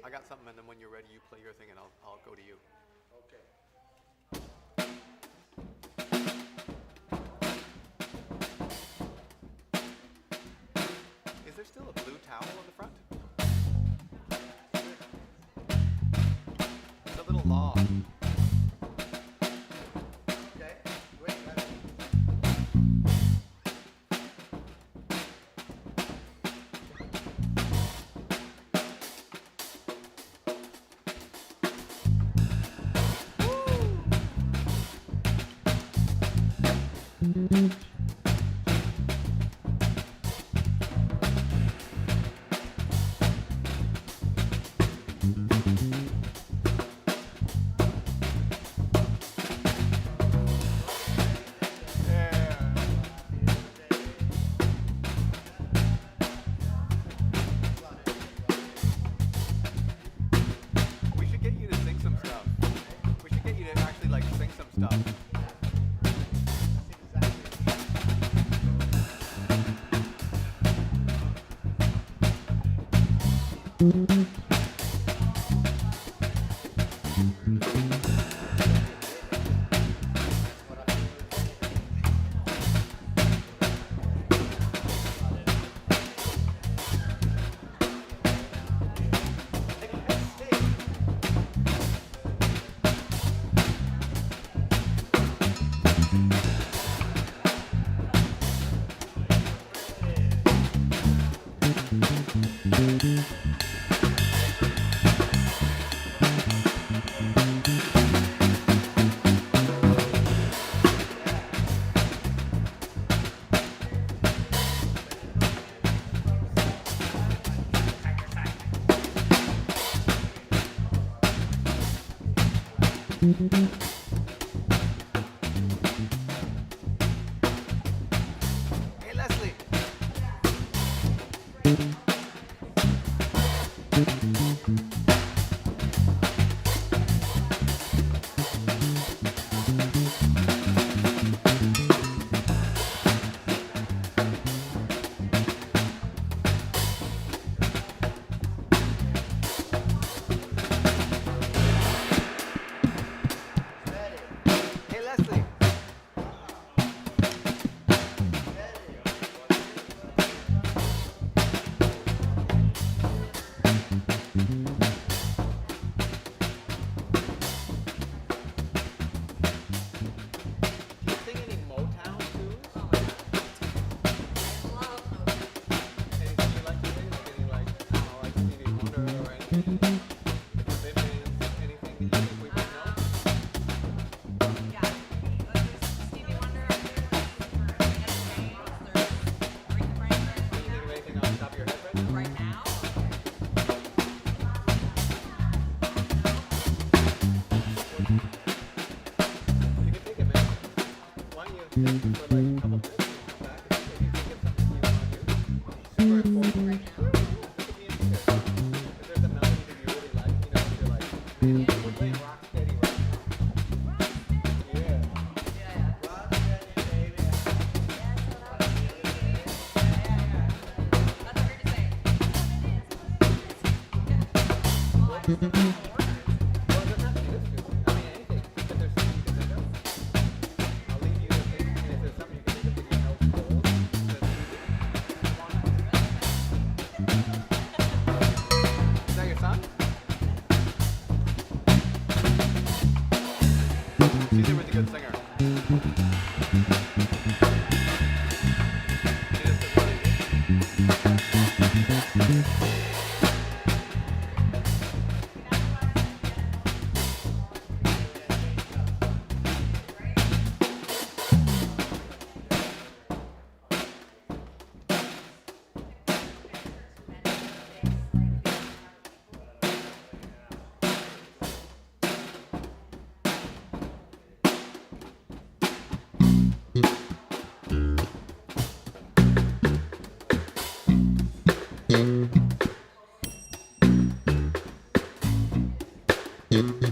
I got something, and then when you're ready, you play your thing, and I'll go to you. Okay. Is there still a blue towel on the front? It's a little law. Okay. Wait, let me. We should get you to sing some stuff. We should get you to actually like sing some stuff. Hey, Leslie. Hey, Leslie. Do you sing any Motown tunes? Anything you like to sing? Like any like, I don't know, like Stevie Wonder or anything? Maybe anything that you think we might know? Can you think of anything off the top of your head right now? You can take a minute. Why don't you sit for like a couple minutes and come back and maybe think of something you want to do? Super important. It could be anything. If there's a melody that you really like, you know, if you're like, man, we're playing rock steady right now. Yeah. Rock steady, baby. Well, it doesn't have to be this tune. I mean, anything. If there's something you can think of, I'll leave you to think. And if there's something you can think of that you know is cool, then is that your son? She's a really good singer. She is really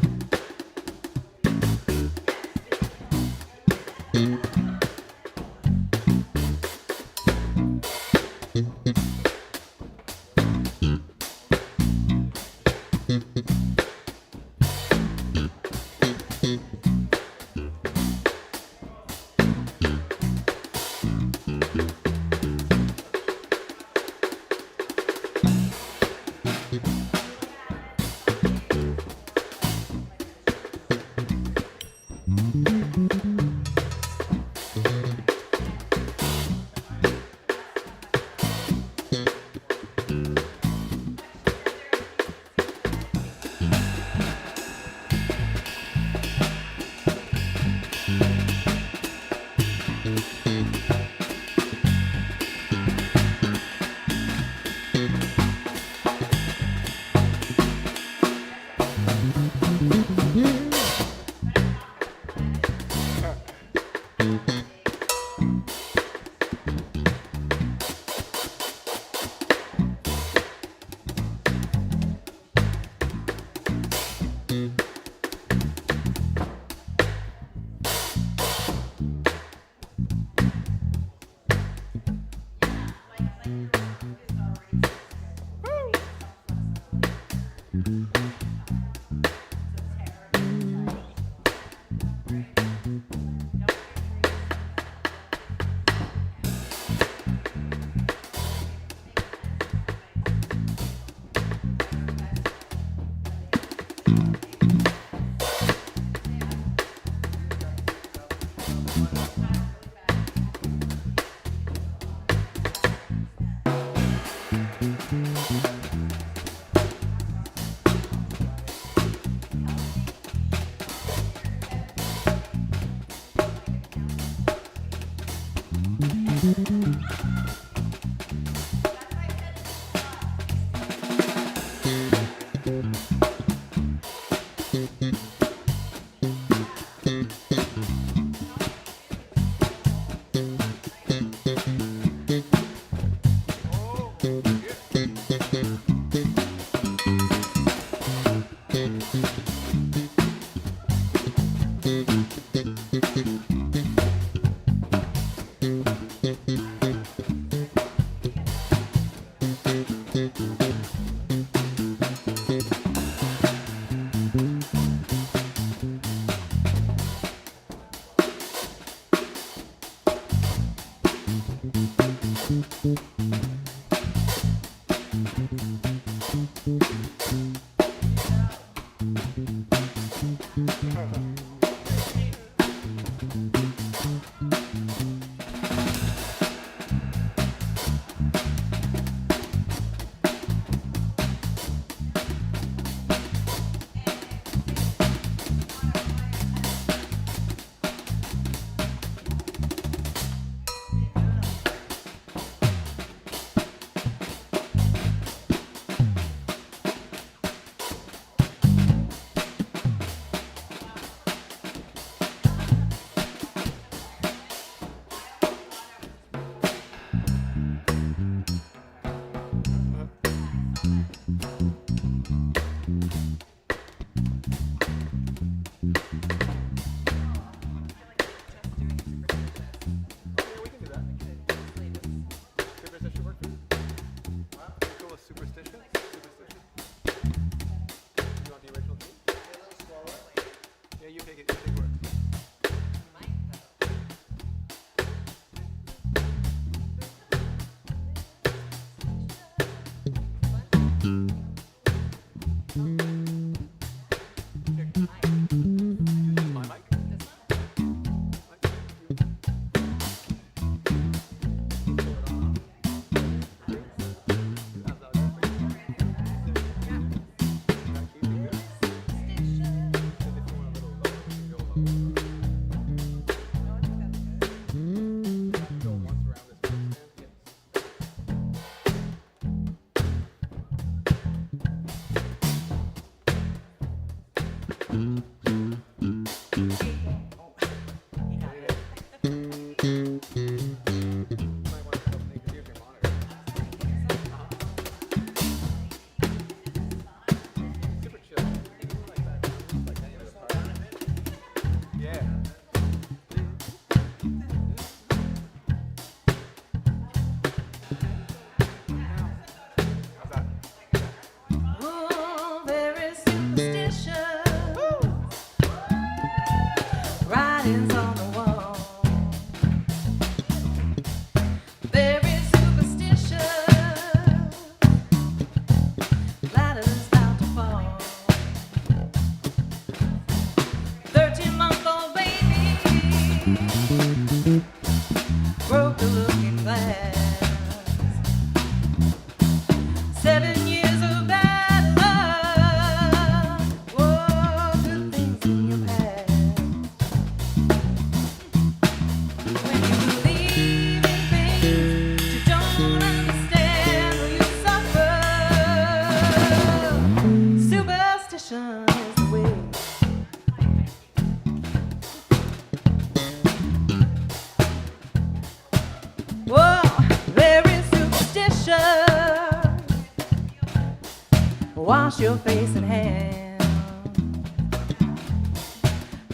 Wash your face and hands.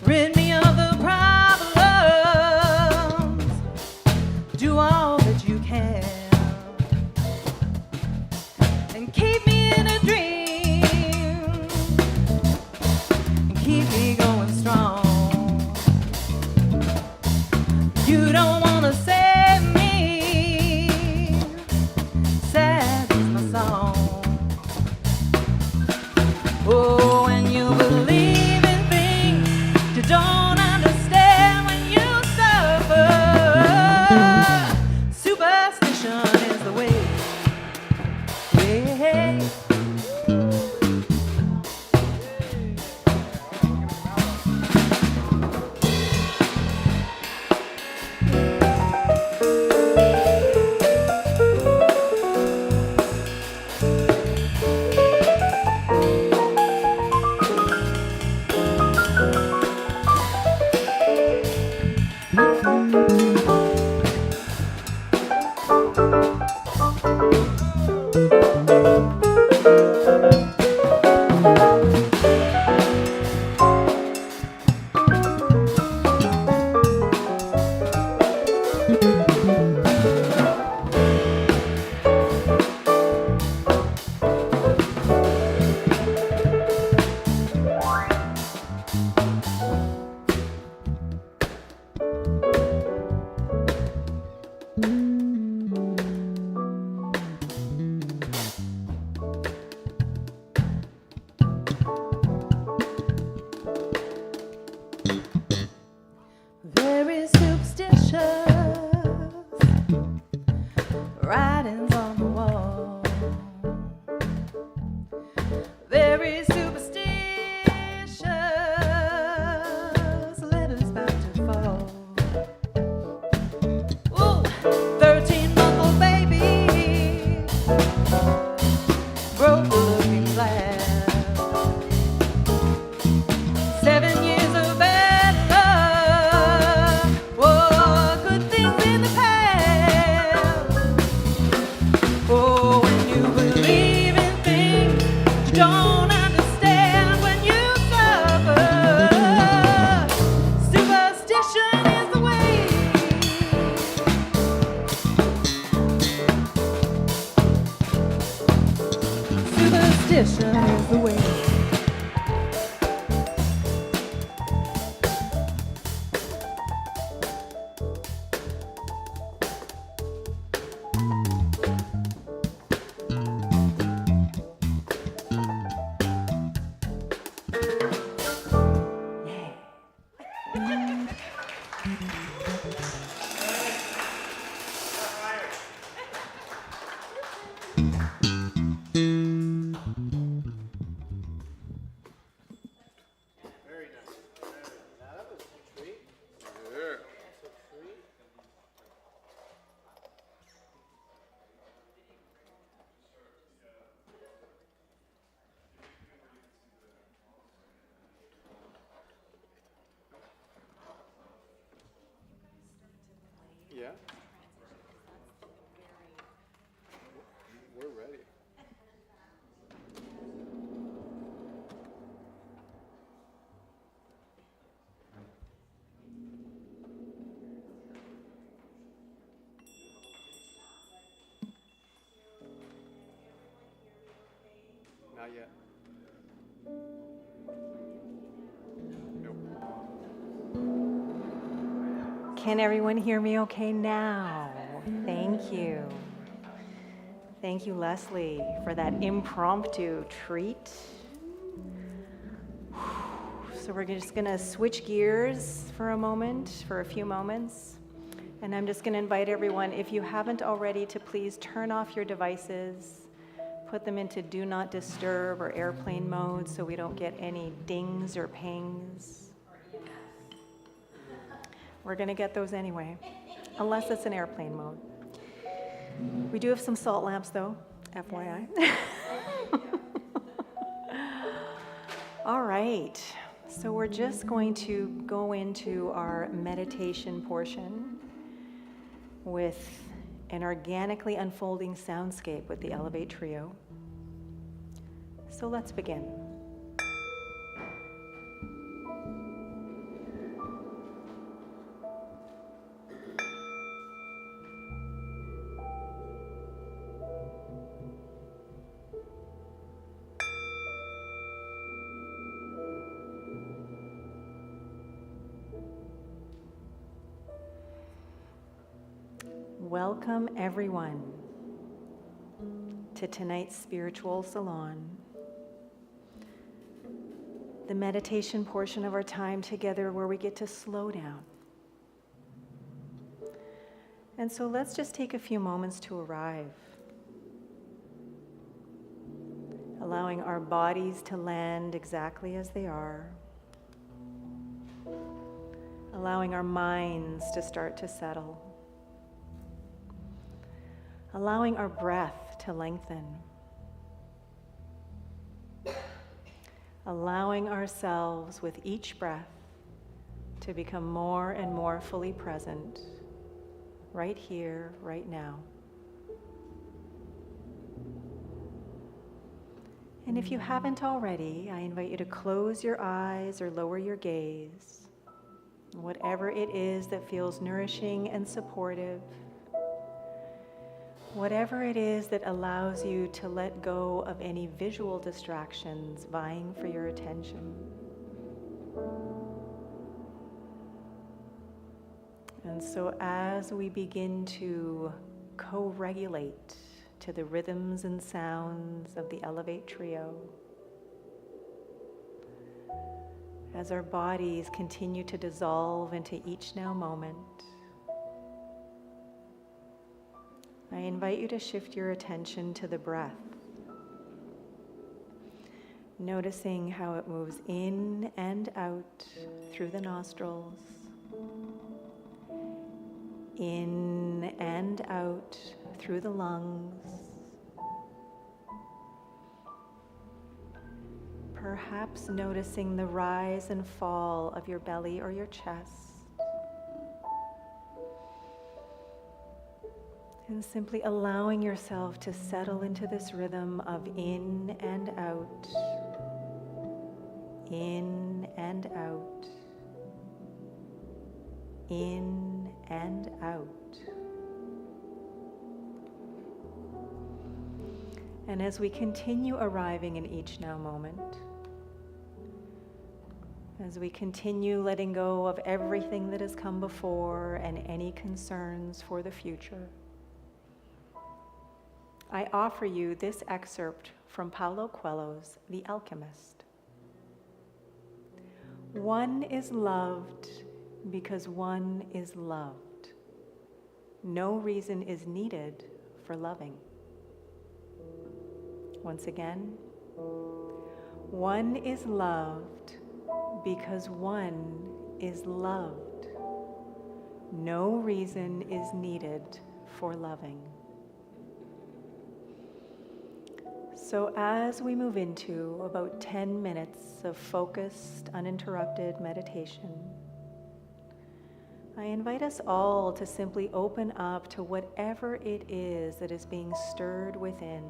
Rid me of the problems. Do all that you can. And keep me in a dream. And keep me going strong. You don't want to save me. Sad is my song. Oh. Very superstitious writings on the wall. Very superstitious letters about to fall. Ooh, 13-month-old baby broke the looking glass. 7 years of bad luck. Oh, good things in the past. Oh, when you believe in things you don't understand, when you suffer, superstition is the way. Superstition is the way. Very nice. Now that was a treat. Yeah. That's a treat. Yeah. We're ready. Not yet. Nope. Can everyone hear me okay now? Thank you. Thank you, Leslie, for that impromptu treat. So we're just gonna switch gears for a moment, for a few moments. And I'm just gonna invite everyone, if you haven't already, to please turn off your devices, put them into do not disturb or airplane mode so we don't get any dings or pings. We're gonna get those anyway, unless it's in airplane mode. We do have some salt lamps though, FYI. All right, so we're just going to go into our meditation portion with an organically unfolding soundscape with the Elevate Trio. So let's begin. Welcome, everyone, to tonight's Spiritual Salon, the meditation portion of our time together where we get to slow down. And so let's just take a few moments to arrive, allowing our bodies to land exactly as they are, allowing our minds to start to settle, allowing our breath to lengthen, allowing ourselves with each breath to become more and more fully present, right here, right now. And if you haven't already, I invite you to close your eyes or lower your gaze. Whatever it is that feels nourishing and supportive, whatever it is that allows you to let go of any visual distractions vying for your attention. And so as we begin to co-regulate to the rhythms and sounds of the Elevate Trio, as our bodies continue to dissolve into each now moment, I invite you to shift your attention to the breath, noticing how it moves in and out through the nostrils, in and out through the lungs, perhaps noticing the rise and fall of your belly or your chest, and simply allowing yourself to settle into this rhythm of in and out, in and out, in and out. And as we continue arriving in each now moment, as we continue letting go of everything that has come before and any concerns for the future, I offer you this excerpt from Paulo Coelho's The Alchemist. One is loved because one is loved. No reason is needed for loving. Once again, one is loved because one is loved. No reason is needed for loving. So as we move into about 10 minutes of focused, uninterrupted meditation, I invite us all to simply open up to whatever it is that is being stirred within,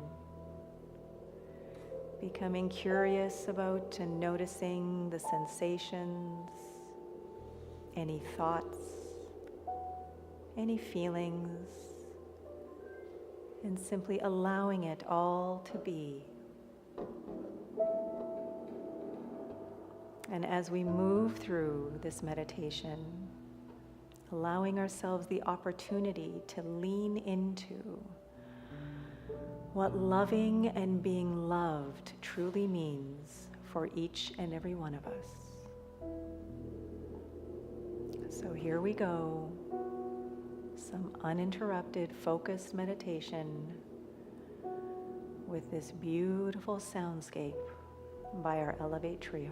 becoming curious about and noticing the sensations, any thoughts, any feelings, and simply allowing it all to be. And as we move through this meditation, allowing ourselves the opportunity to lean into what loving and being loved truly means for each and every one of us. So here we go. Some uninterrupted, focused meditation with this beautiful soundscape by our Elevate Trio.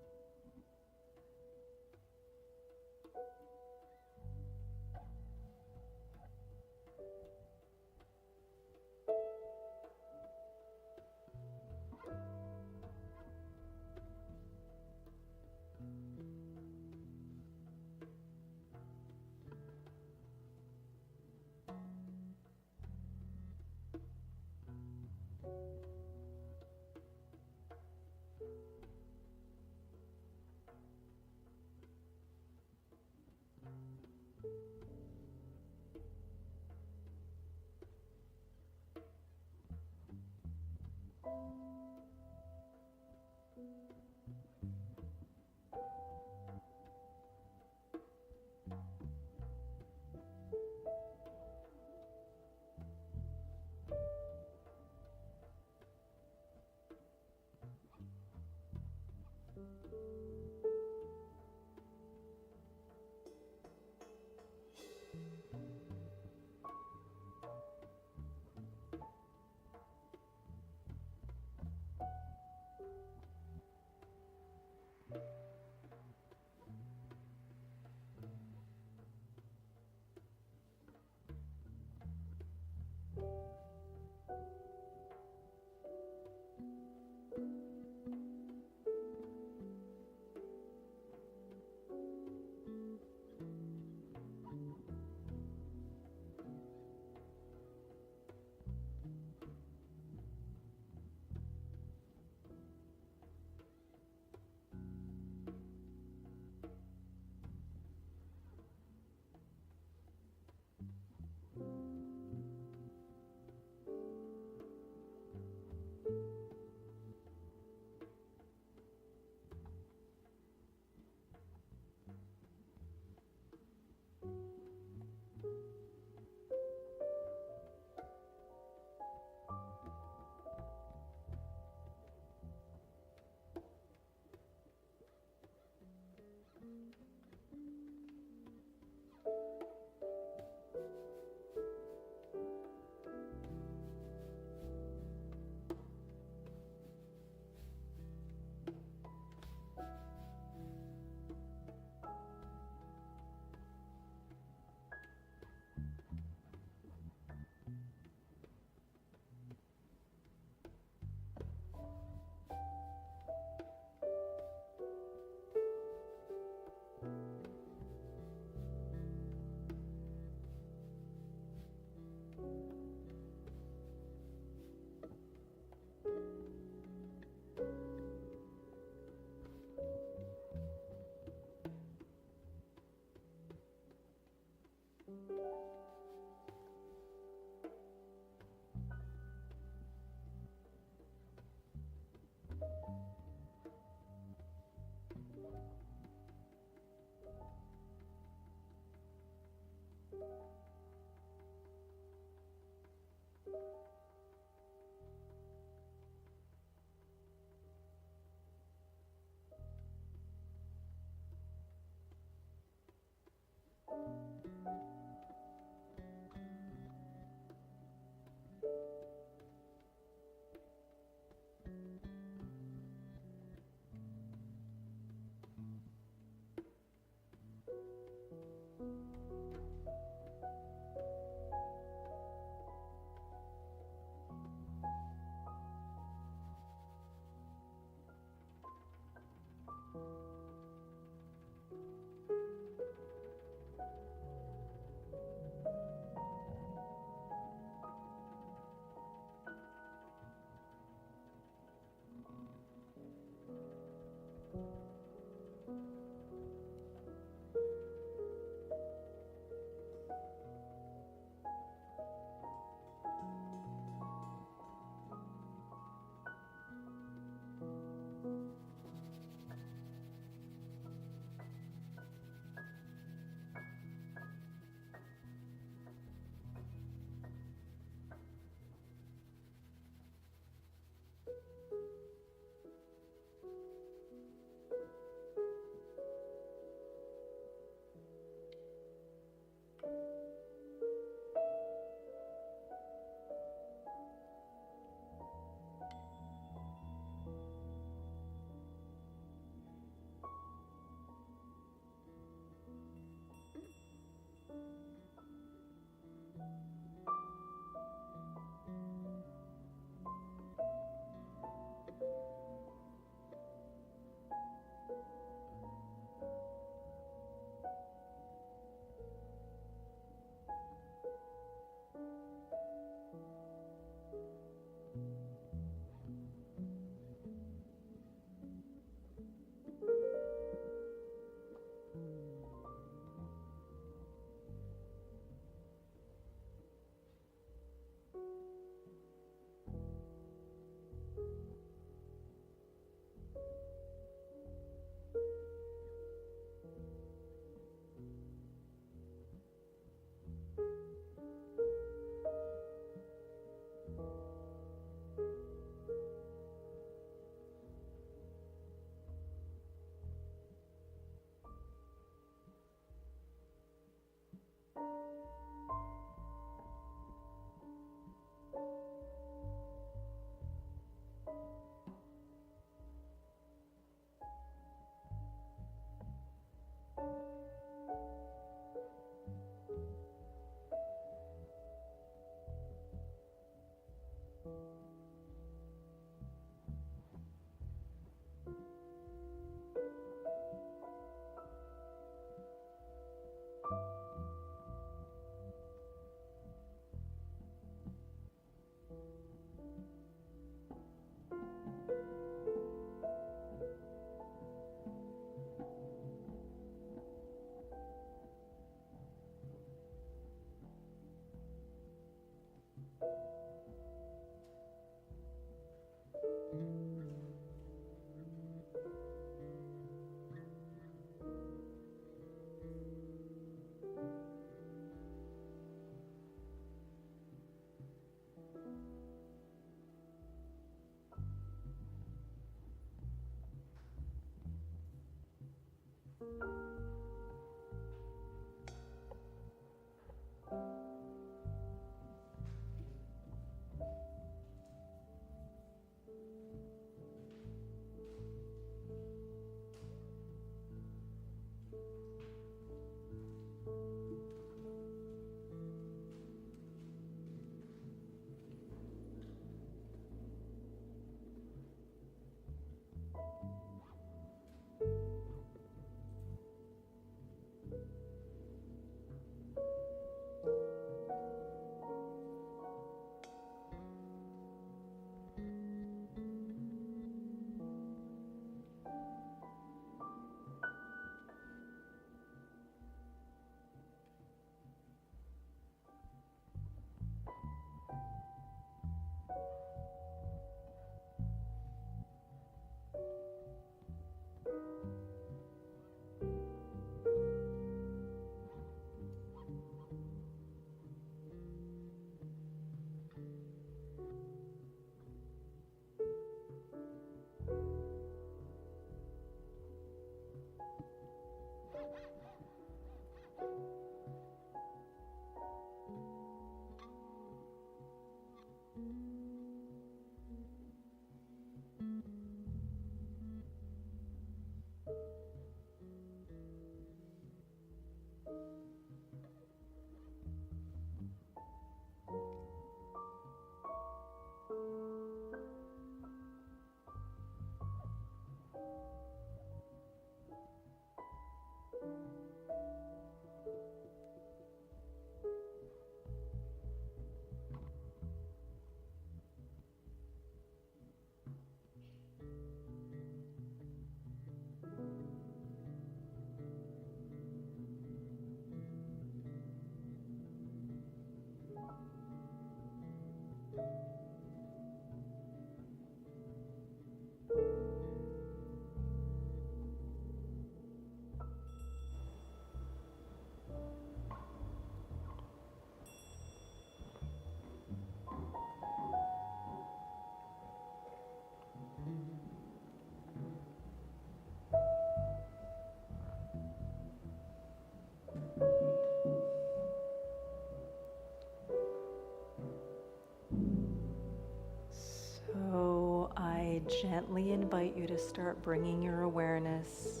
gently invite you to start bringing your awareness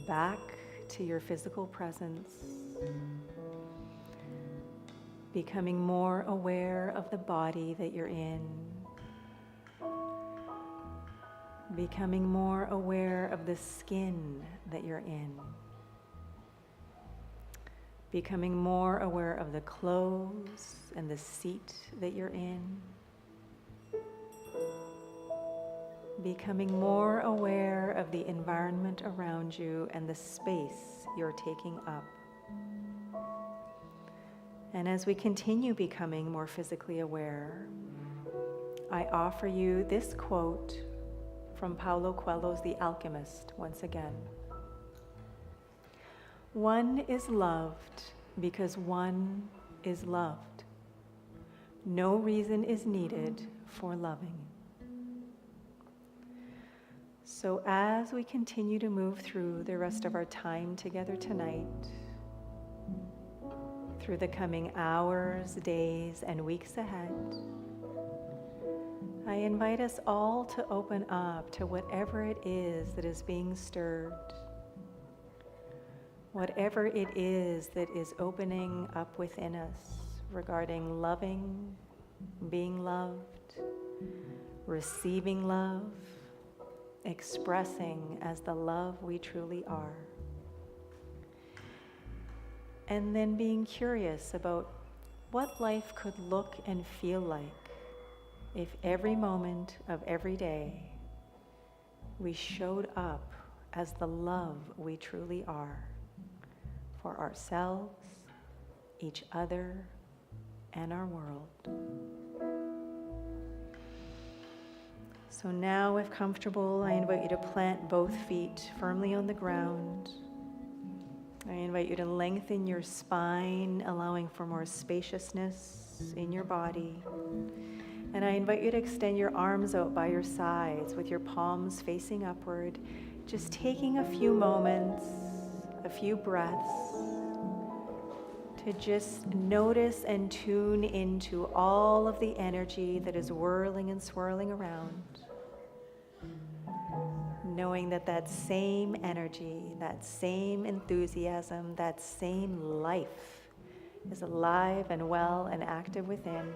back to your physical presence, becoming more aware of the body that you're in, becoming more aware of the skin that you're in, becoming more aware of the clothes and the seat that you're in, becoming more aware of the environment around you and the space you're taking up. And as we continue becoming more physically aware, I offer you this quote from Paulo Coelho's The Alchemist once again. One is loved because one is loved. No reason is needed for loving. So as we continue to move through the rest of our time together tonight, through the coming hours, days, and weeks ahead, I invite us all to open up to whatever it is that is being stirred, whatever it is that is opening up within us regarding loving, being loved, receiving love, expressing as the love we truly are. And then being curious about what life could look and feel like if every moment of every day we showed up as the love we truly are for ourselves, each other, and our world. So now, if comfortable, I invite you to plant both feet firmly on the ground. I invite you to lengthen your spine, allowing for more spaciousness in your body. And I invite you to extend your arms out by your sides with your palms facing upward, just taking a few moments, a few breaths, to just notice and tune into all of the energy that is whirling and swirling around. Knowing that that same energy, that same enthusiasm, that same life is alive and well and active within.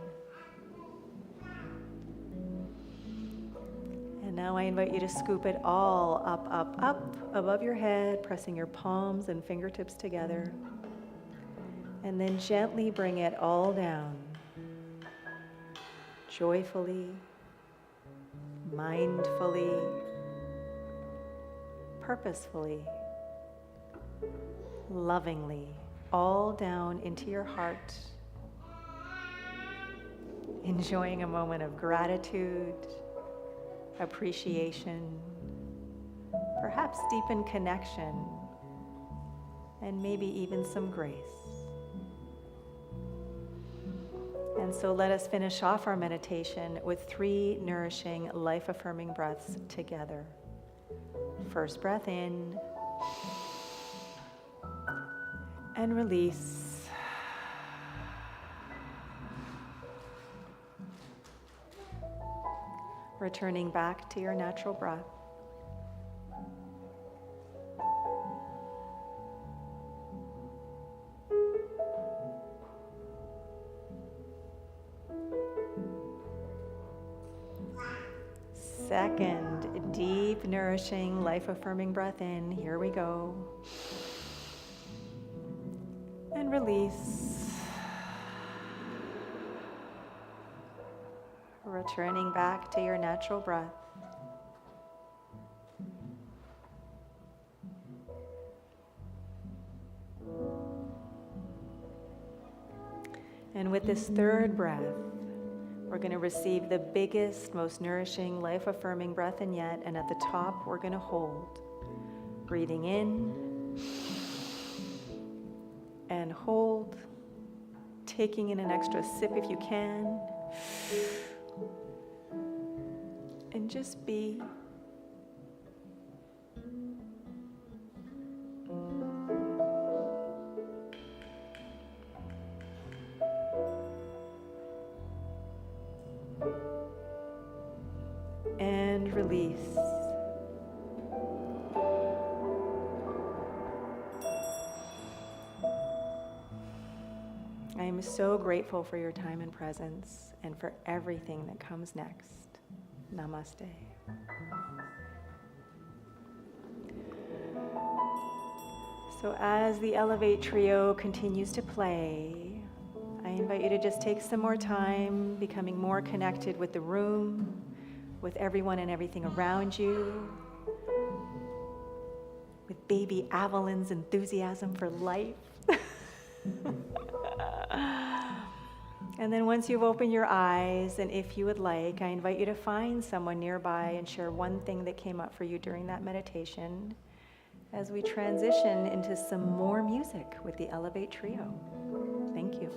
And now I invite you to scoop it all up, up, up above your head, pressing your palms and fingertips together. And then gently bring it all down, joyfully, mindfully, purposefully, lovingly, all down into your heart, enjoying a moment of gratitude, appreciation, perhaps deepened connection, and maybe even some grace. And so let us finish off our meditation with 3 nourishing, life-affirming breaths together. First breath in, and release. Returning back to your natural breath. Second, deep, nourishing, life-affirming breath in. Here we go. And release. Returning back to your natural breath. And with this third breath, we're going to receive the biggest, most nourishing, life-affirming breath in yet, and at the top, we're going to hold. Breathing in and hold, taking in an extra sip if you can, and just be. And release. release. I am so grateful for your time and presence and for everything that comes next. Namaste. So as the Elevate Trio continues to play, I invite you to just take some more time becoming more connected with the room, with everyone and everything around you, with baby Avalyn's enthusiasm for life. And then once you've opened your eyes, and if you would like, I invite you to find someone nearby and share one thing that came up for you during that meditation as we transition into some more music with the Elevate Trio. Thank you.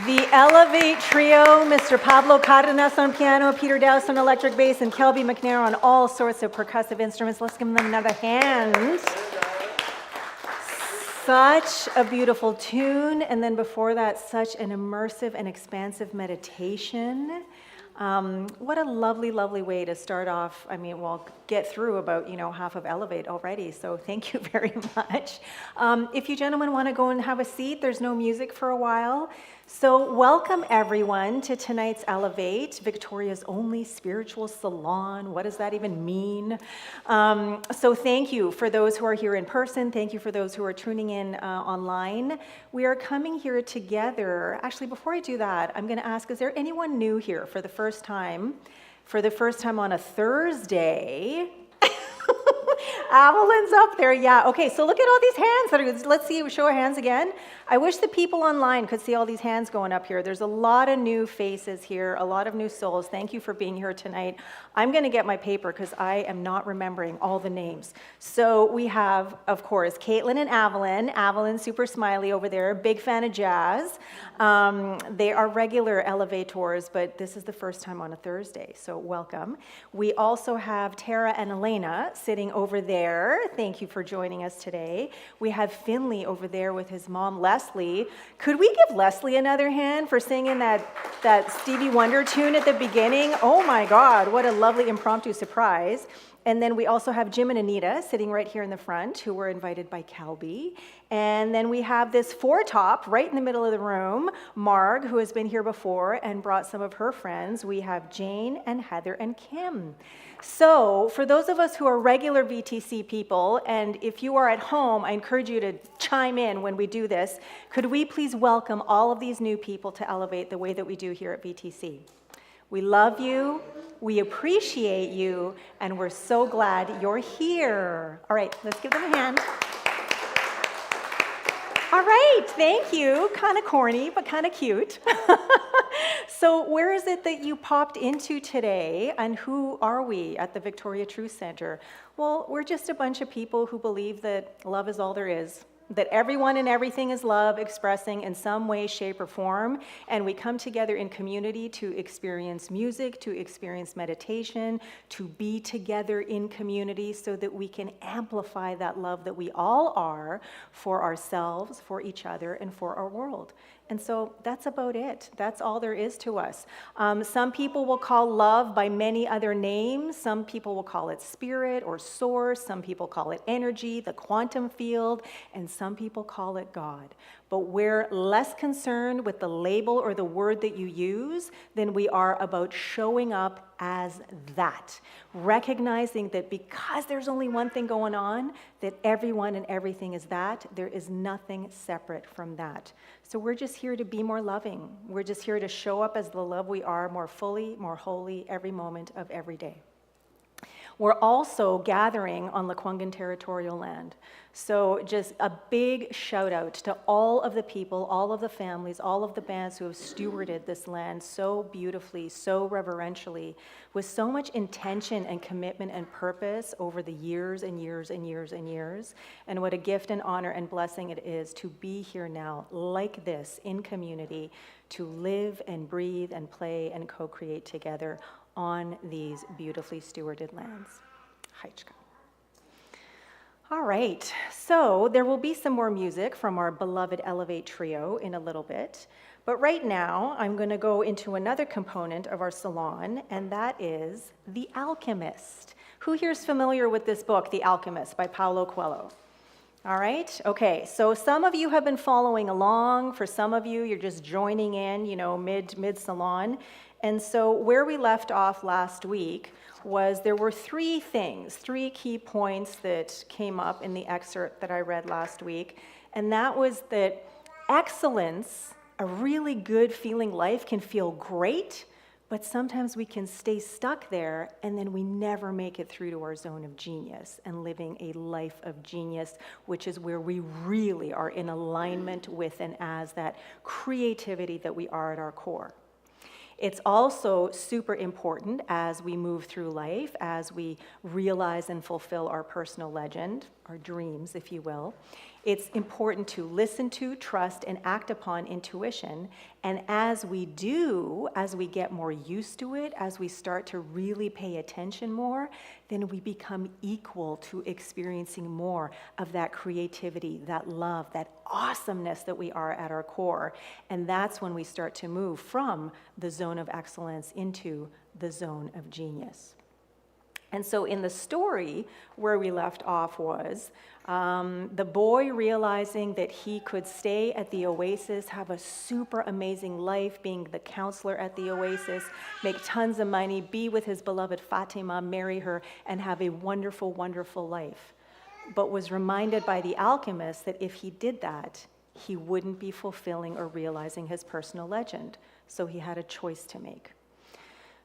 The Elevate Trio, Mr. Pablo Cardenas on piano, Peter Dowse on electric bass, and Kelby McNair on all sorts of percussive instruments. Let's give them another hand. Such a beautiful tune, and then before that, such an immersive and expansive meditation. What a lovely, lovely way to start off. I mean, we'll get through about, half of Elevate already, so thank you very much. If you gentlemen want to go and have a seat, there's no music for a while. So welcome everyone to tonight's Elevate, Victoria's only spiritual salon. What does that even mean? So thank you for those who are here in person. Thank you for those who are tuning in online. We are coming here together. Actually, before I do that, I'm going to ask, is there anyone new here for the first time? For the first time on a Thursday? Avalyn's up there, yeah. Okay, so look at all these hands. Let's see, show our hands again. I wish the people online could see all these hands going up here. There's a lot of new faces here, a lot of new souls. Thank you for being here tonight. I'm going to get my paper because I am not remembering all the names. So we have, of course, Caitlin and Avalyn. Avalyn, super smiley over there, big fan of jazz. They are regular elevators, but this is the first time on a Thursday, so welcome. We also have Tara and Elena sitting over there. Thank you for joining us today. We have Finley over there with his mom, Leslie. Could we give Leslie another hand for singing that Stevie Wonder tune at the beginning? Oh my God, what a lovely impromptu surprise. And then we also have Jim and Anita sitting right here in the front, who were invited by Kelby. And then we have this four-top right in the middle of the room, Marg, who has been here before and brought some of her friends. We have Jane and Heather and Kim. So for those of us who are regular VTC people, and if you are at home, I encourage you to chime in when we do this. Could we please welcome all of these new people to Elevate the way that we do here at VTC? We love you, we appreciate you, and we're so glad you're here. All right, let's give them a hand. All right, thank you. Kind of corny, but kind of cute. So where is it that you popped into today, and who are we at the Victoria Truth Center? Well, we're just a bunch of people who believe that love is all there is, that everyone and everything is love expressing in some way, shape, or form, and we come together in community to experience music, to experience meditation, to be together in community so that we can amplify that love that we all are for ourselves, for each other, and for our world. And so that's about it. That's all there is to us. Some people will call love by many other names. Some people will call it spirit or source. Some people call it energy, the quantum field, and some people call it God. But we're less concerned with the label or the word that you use than we are about showing up as that. Recognizing that because there's only one thing going on, that everyone and everything is that, there is nothing separate from that. So we're just here to be more loving. We're just here to show up as the love we are more fully, more wholly, every moment of every day. We're also gathering on Lekwungen territorial land. So just a big shout out to all of the people, all of the families, all of the bands who have stewarded this land so beautifully, so reverentially, with so much intention and commitment and purpose over the years and years and years and years. And what a gift and honor and blessing it is to be here now like this in community, to live and breathe and play and co-create together on these beautifully stewarded lands. Haichka. All right, so there will be some more music from our beloved Elevate Trio in a little bit, but right now I'm going to go into another component of our salon, and that is The Alchemist. Who here is familiar with this book, The Alchemist, by Paulo Coelho? All right, okay, so some of you have been following along. For some of you, you're just joining in, mid-salon. And so where we left off last week was there were three key points that came up in the excerpt that I read last week. And that was that excellence, a really good feeling life, can feel great, but sometimes we can stay stuck there and then we never make it through to our zone of genius and living a life of genius, which is where we really are in alignment with and as that creativity that we are at our core. It's also super important as we move through life, as we realize and fulfill our personal legend, our dreams, if you will. It's important to listen to, trust, and act upon intuition. And as we do, as we get more used to it, as we start to really pay attention more, then we become equal to experiencing more of that creativity, that love, that awesomeness that we are at our core. And that's when we start to move from the zone of excellence into the zone of genius. And so in the story where we left off was the boy realizing that he could stay at the oasis, have a super amazing life, being the counselor at the oasis, make tons of money, be with his beloved Fatima, marry her, and have a wonderful, wonderful life. But was reminded by the alchemist that if he did that, he wouldn't be fulfilling or realizing his personal legend. So he had a choice to make.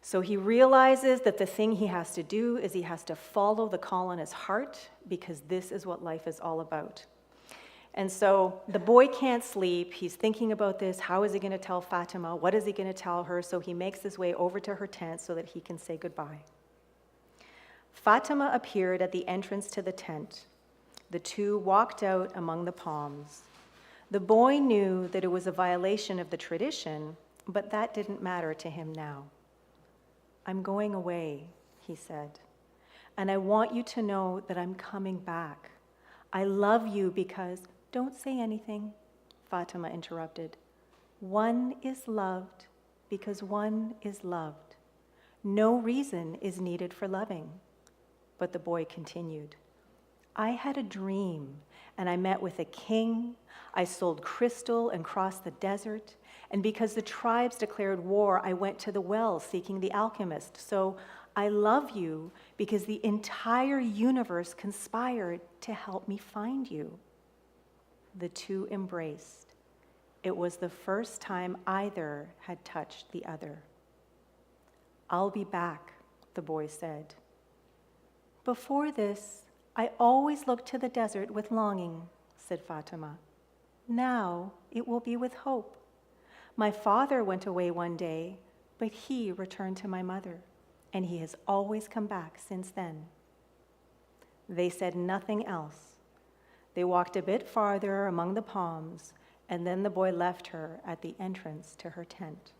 So he realizes that the thing he has to do is he has to follow the call on his heart, because this is what life is all about. And so the boy can't sleep. He's thinking about this. How is he going to tell Fatima? What is he going to tell her? So he makes his way over to her tent so that he can say goodbye. Fatima appeared at the entrance to the tent. The two walked out among the palms. The boy knew that it was a violation of the tradition, but that didn't matter to him now. "I'm going away," he said, "and I want you to know that I'm coming back. I love you because—" "Don't say anything," Fatima interrupted. "One is loved because one is loved. No reason is needed for loving." But the boy continued, "I had a dream, and I met with a king. I sold crystal and crossed the desert. And because the tribes declared war, I went to the well seeking the alchemist. So I love you because the entire universe conspired to help me find you." The two embraced. It was the first time either had touched the other. "I'll be back," the boy said. "Before this, I always looked to the desert with longing," said Fatima. "Now it will be with hope. My father went away one day, but he returned to my mother, and he has always come back since then." They said nothing else. They walked a bit farther among the palms, and then the boy left her at the entrance to her tent.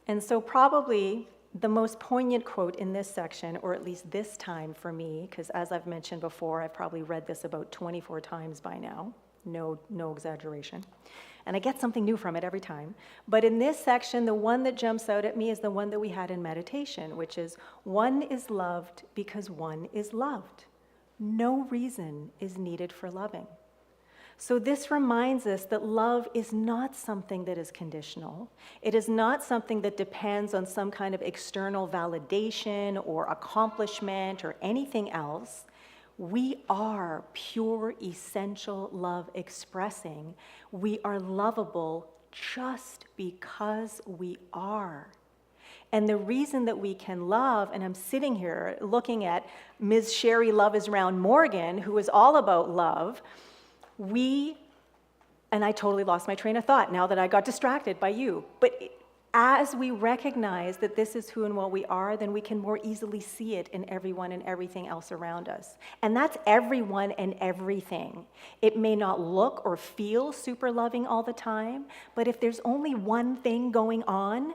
And so probably the most poignant quote in this section, or at least this time for me, because as I've mentioned before, I've probably read this about 24 times by now, no exaggeration. And I get something new from it every time. But in this section, the one that jumps out at me is the one that we had in meditation, which is, one is loved because one is loved. No reason is needed for loving. So this reminds us that love is not something that is conditional. It is not something that depends on some kind of external validation or accomplishment or anything else. We are pure, essential love expressing. We are lovable just because we are. And the reason that we can love, and I'm sitting here looking at Ms. Sherry Love is Round Morgan, who is all about love, and I totally lost my train of thought now that I got distracted by you. But as we recognize that this is who and what we are, then we can more easily see it in everyone and everything else around us. And that's everyone and everything. It may not look or feel super loving all the time, but if there's only one thing going on,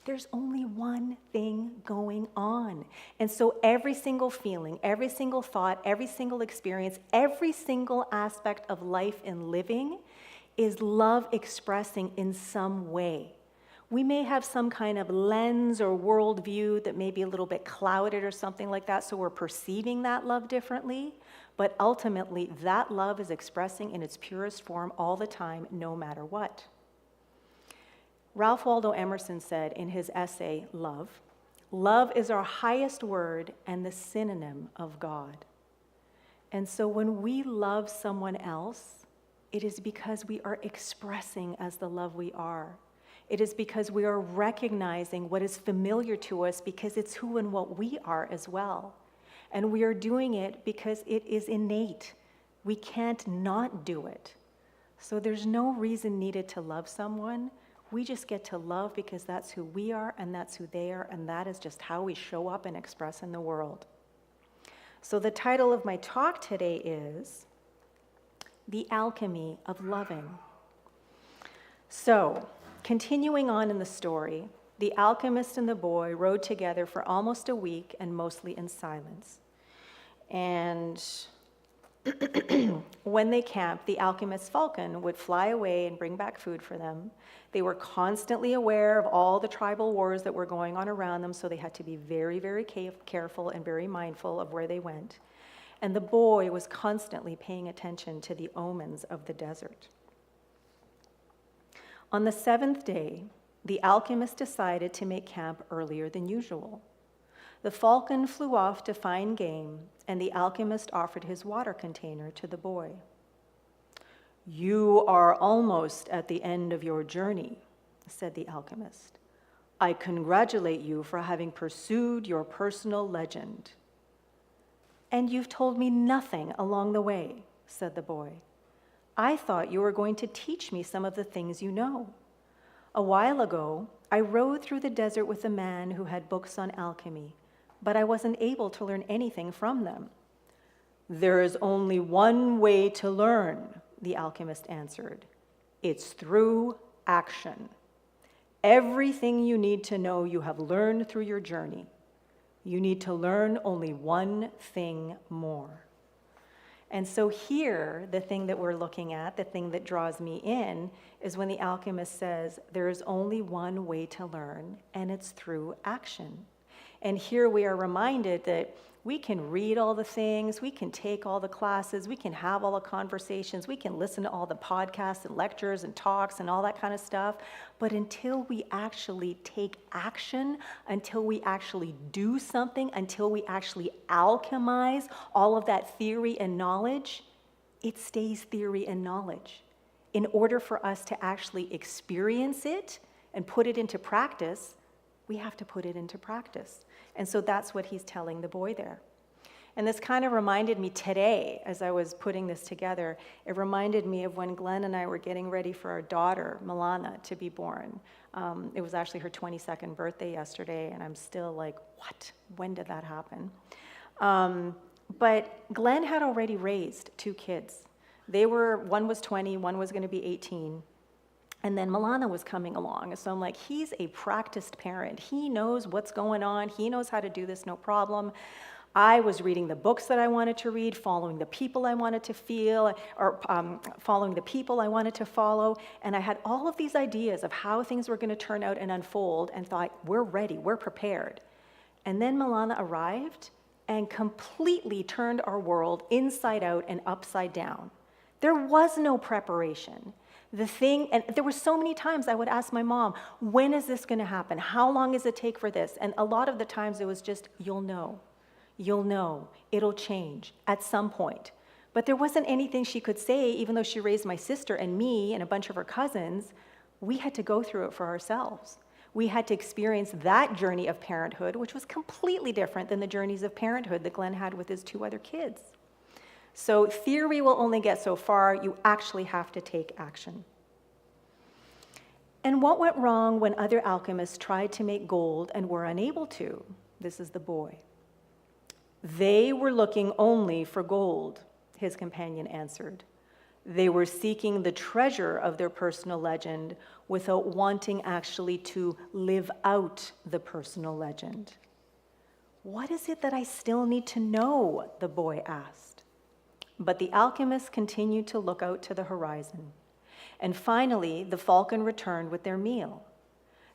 there's only one thing going on. And so every single feeling, every single thought, every single experience, every single aspect of life and living is love expressing in some way. We may have some kind of lens or worldview that may be a little bit clouded or something like that, so we're perceiving that love differently, but ultimately that love is expressing in its purest form all the time, no matter what. Ralph Waldo Emerson said in his essay, Love, love is our highest word and the synonym of God. And so when we love someone else, it is because we are expressing as the love we are. It is because we are recognizing what is familiar to us because it's who and what we are as well. And we are doing it because it is innate. We can't not do it. So there's no reason needed to love someone. We just get to love because that's who we are and that's who they are, and that is just how we show up and express in the world. So the title of my talk today is The Alchemy of Loving. So, continuing on in the story, the alchemist and the boy rode together for almost a week and mostly in silence. And when they camped, the alchemist's falcon would fly away and bring back food for them. They were constantly aware of all the tribal wars that were going on around them, so they had to be very, very careful and very mindful of where they went. And the boy was constantly paying attention to the omens of the desert. On the 7th day, the alchemist decided to make camp earlier than usual. The falcon flew off to find game, and the alchemist offered his water container to the boy. "You are almost at the end of your journey," said the alchemist. "I congratulate you for having pursued your personal legend." "And you've told me nothing along the way," said the boy. "I thought you were going to teach me some of the things you know. A while ago, I rode through the desert with a man who had books on alchemy, but I wasn't able to learn anything from them." "There is only one way to learn," the alchemist answered. "It's through action. Everything you need to know you have learned through your journey. You need to learn only one thing more." And so here, the thing that we're looking at, the thing that draws me in, is when the alchemist says, there is only one way to learn, and it's through action. And here we are reminded that we can read all the things, we can take all the classes, we can have all the conversations, we can listen to all the podcasts and lectures and talks and all that kind of stuff, but until we actually take action, until we actually do something, until we actually alchemize all of that theory and knowledge, it stays theory and knowledge. In order for us to actually experience it and put it into practice, we have to put it into practice. And so that's what he's telling the boy there. And this kind of reminded me today, as I was putting this together, it reminded me of when Glenn and I were getting ready for our daughter, Milana, to be born. It was actually her 22nd birthday yesterday, and I'm still like, what? When did that happen? But Glenn had already raised 2 kids. One was 20, one was going to be 18. And then Milana was coming along. So I'm like, he's a practiced parent. He knows what's going on. He knows how to do this, no problem. I was reading the books that I wanted to read, following the people I wanted to following the people I wanted to follow. And I had all of these ideas of how things were going to turn out and unfold and thought, we're ready, we're prepared. And then Milana arrived and completely turned our world inside out and upside down. There was no preparation. And there were so many times I would ask my mom, when is this going to happen? How long does it take for this? And a lot of the times it was just, you'll know. You'll know. It'll change at some point. But there wasn't anything she could say, even though she raised my sister and me and a bunch of her cousins. We had to go through it for ourselves. We had to experience that journey of parenthood, which was completely different than the journeys of parenthood that Glenn had with his 2 other kids. So theory will only get so far. You actually have to take action. And what went wrong when other alchemists tried to make gold and were unable to? This is the boy. They were looking only for gold, his companion answered. They were seeking the treasure of their personal legend without wanting actually to live out the personal legend. What is it that I still need to know? The boy asked. But the alchemists continued to look out to the horizon. And finally, the falcon returned with their meal.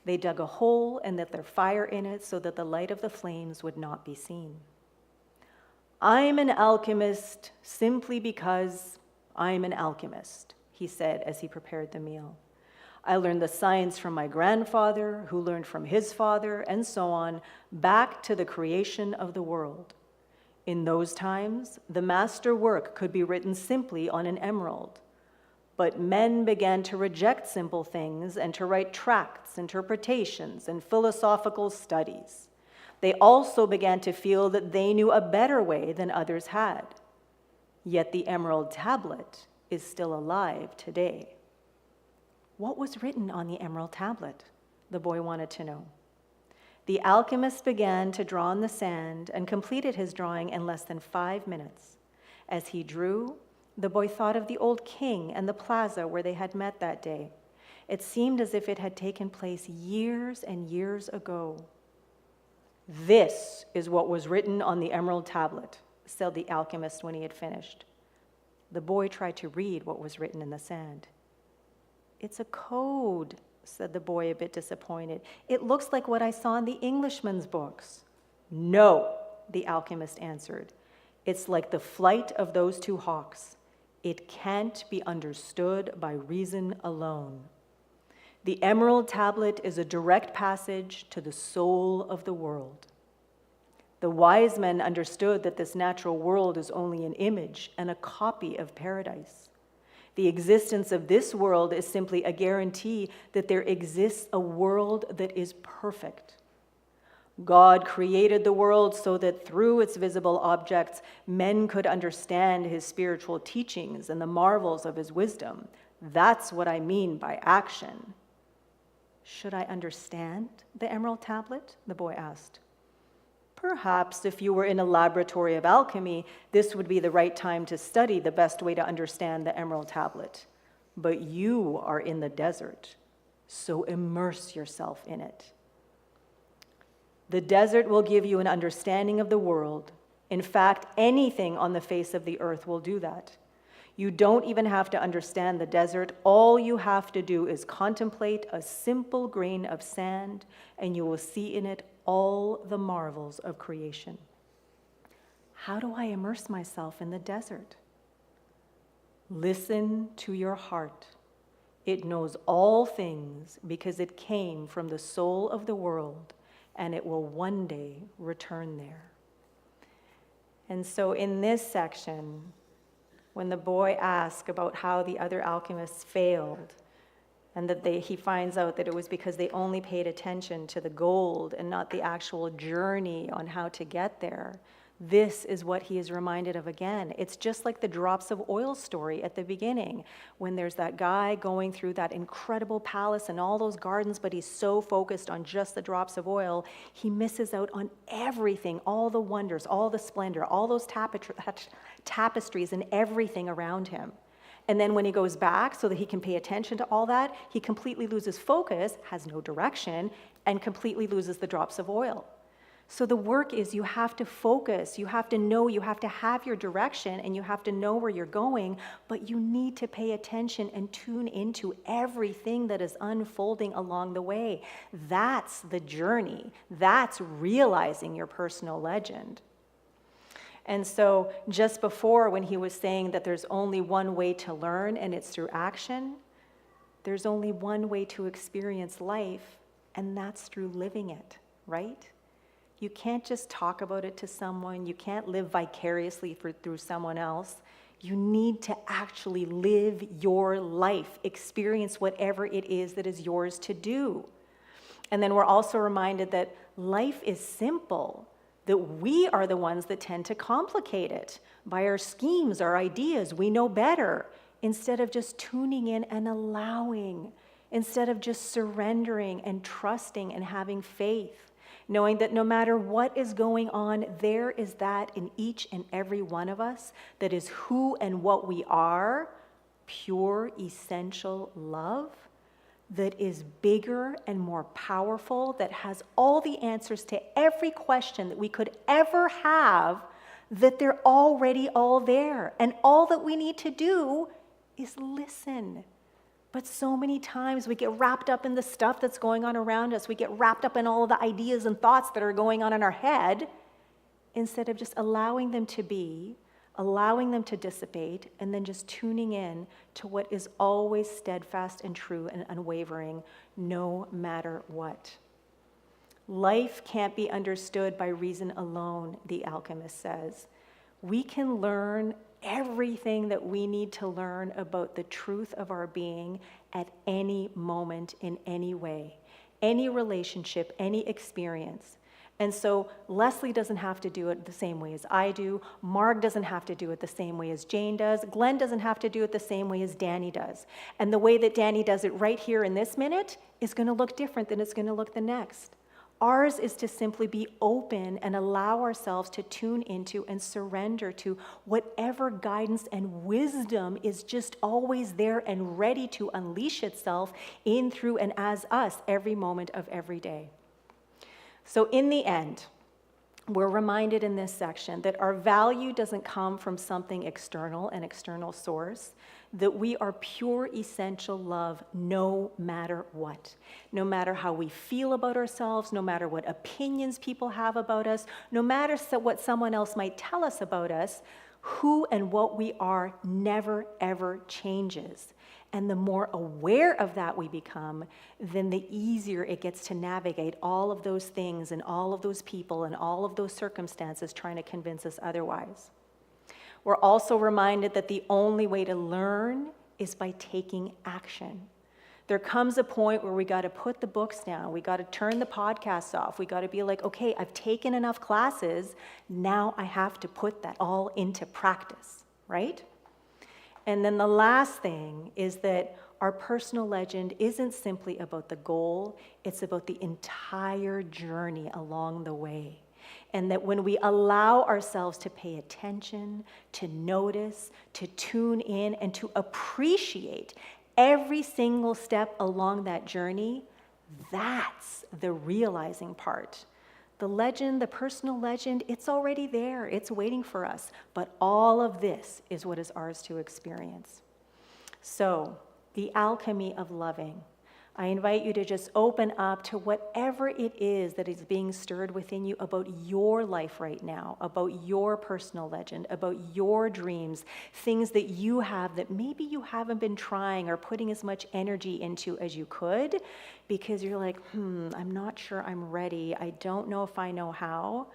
They dug a hole and lit their fire in it so that the light of the flames would not be seen. I'm an alchemist simply because I'm an alchemist, he said as he prepared the meal. I learned the science from my grandfather, who learned from his father, and so on, back to the creation of the world. In those times, the master work could be written simply on an emerald. But men began to reject simple things and to write tracts, interpretations, and philosophical studies. They also began to feel that they knew a better way than others had. Yet the emerald tablet is still alive today. What was written on the emerald tablet? The boy wanted to know. The alchemist began to draw on the sand and completed his drawing in less than 5 minutes. As he drew, the boy thought of the old king and the plaza where they had met that day. It seemed as if it had taken place years and years ago. This is what was written on the emerald tablet, said the alchemist when he had finished. The boy tried to read what was written in the sand. It's a code, said the boy, a bit disappointed. It looks like what I saw in the Englishman's books. No, the alchemist answered. It's like the flight of those 2 hawks. It can't be understood by reason alone. The emerald tablet is a direct passage to the soul of the world. The wise men understood that this natural world is only an image and a copy of paradise. The existence of this world is simply a guarantee that there exists a world that is perfect. God created the world so that through its visible objects, men could understand his spiritual teachings and the marvels of his wisdom. That's what I mean by action. Should I understand the emerald tablet? The boy asked. Perhaps if you were in a laboratory of alchemy, this would be the right time to study the best way to understand the emerald tablet. But you are in the desert, so immerse yourself in it. The desert will give you an understanding of the world. In fact, anything on the face of the earth will do that. You don't even have to understand the desert. All you have to do is contemplate a simple grain of sand, and you will see in it all the marvels of creation. How do I immerse myself in the desert? Listen to your heart. It knows all things because it came from the soul of the world, and it will one day return there. And so in this section, when the boy asks about how the other alchemists failed, and that he finds out that it was because they only paid attention to the gold and not the actual journey on how to get there, This is what he is reminded of again. It's just like the drops of oil story at the beginning, when there's that guy going through that incredible palace and all those gardens, but he's so focused on just the drops of oil, he misses out on everything, all the wonders, all the splendor, all those tapestries and everything around him. And then when he goes back so that he can pay attention to all that, he completely loses focus, has no direction, and completely loses the drops of oil. So the work is you have to focus, you have to know, you have to have your direction, and you have to know where you're going, but you need to pay attention and tune into everything that is unfolding along the way. That's the journey. That's realizing your personal legend. And so just before, when he was saying that there's only one way to learn, and it's through action, there's only one way to experience life, and that's through living it, right? You can't just talk about it to someone. You can't live vicariously through someone else. You need to actually live your life, experience whatever it is that is yours to do. And then we're also reminded that life is simple, that we are the ones that tend to complicate it by our schemes, our ideas. We know better, instead of just tuning in and allowing, instead of just surrendering and trusting and having faith. Knowing that no matter what is going on, there is that in each and every one of us that is who and what we are, pure, essential love, that is bigger and more powerful, that has all the answers to every question that we could ever have, that they're already all there. And all that we need to do is listen. But so many times we get wrapped up in the stuff that's going on around us. We get wrapped up in all of the ideas and thoughts that are going on in our head, instead of just allowing them to be, allowing them to dissipate, and then just tuning in to what is always steadfast and true and unwavering, no matter what. Life can't be understood by reason alone, the Alchemist says. We can learn everything that we need to learn about the truth of our being at any moment, in any way, any relationship, any experience. And so Leslie doesn't have to do it the same way as I do. Marg doesn't have to do it the same way as Jane does. Glenn doesn't have to do it the same way as Danny does. And the way that Danny does it right here in this minute is going to look different than it's going to look the next. Ours is to simply be open and allow ourselves to tune into and surrender to whatever guidance and wisdom is just always there and ready to unleash itself in, through, and as us every moment of every day. So in the end, we're reminded in this section that our value doesn't come from something external, an external source, that we are pure essential love no matter what. No matter how we feel about ourselves, no matter what opinions people have about us, no matter what someone else might tell us about us, who and what we are never, ever changes. And the more aware of that we become, then the easier it gets to navigate all of those things and all of those people and all of those circumstances trying to convince us otherwise. We're also reminded that the only way to learn is by taking action. There comes a point where we got to put the books down. We got to turn the podcasts off. We got to be like, okay, I've taken enough classes. Now I have to put that all into practice, right? And then the last thing is that our personal legend isn't simply about the goal. It's about the entire journey along the way. And that when we allow ourselves to pay attention, to notice, to tune in, and to appreciate every single step along that journey, that's the realizing part. The legend, the personal legend, it's already there. It's waiting for us. But all of this is what is ours to experience. So, the alchemy of loving. I invite you to just open up to whatever it is that is being stirred within you about your life right now, about your personal legend, about your dreams, things that you have that maybe you haven't been trying or putting as much energy into as you could, because you're like, I'm not sure I'm ready. I don't know if I know how,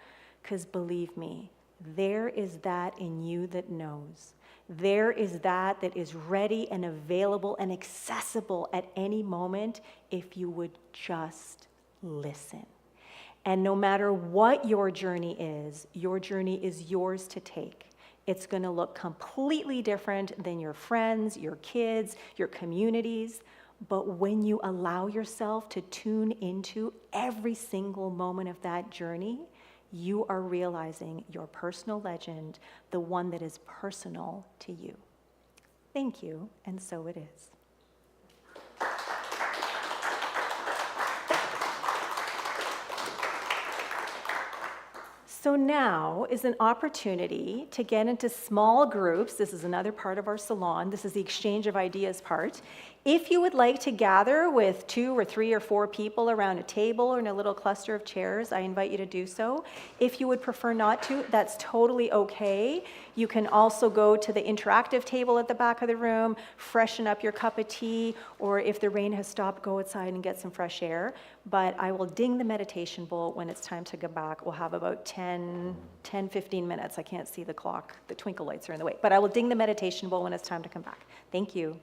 because believe me, there is that in you that knows. There is that is ready and available and accessible at any moment if you would just listen. And no matter what your journey is yours to take. It's going to look completely different than your friends, your kids, your communities. But when you allow yourself to tune into every single moment of that journey, you are realizing your personal legend, the one that is personal to you. Thank you, and so it is. So now is an opportunity to get into small groups. This is another part of our salon. This is the exchange of ideas part. If you would like to gather with 2 or 3 or 4 people around a table or in a little cluster of chairs, I invite you to do so. If you would prefer not to, that's totally okay. You can also go to the interactive table at the back of the room, freshen up your cup of tea, or if the rain has stopped, go outside and get some fresh air. But I will ding the meditation bowl when it's time to go back. We'll have about 10, 15 minutes. I can't see the clock. The twinkle lights are in the way. But I will ding the meditation bowl when it's time to come back. Thank you.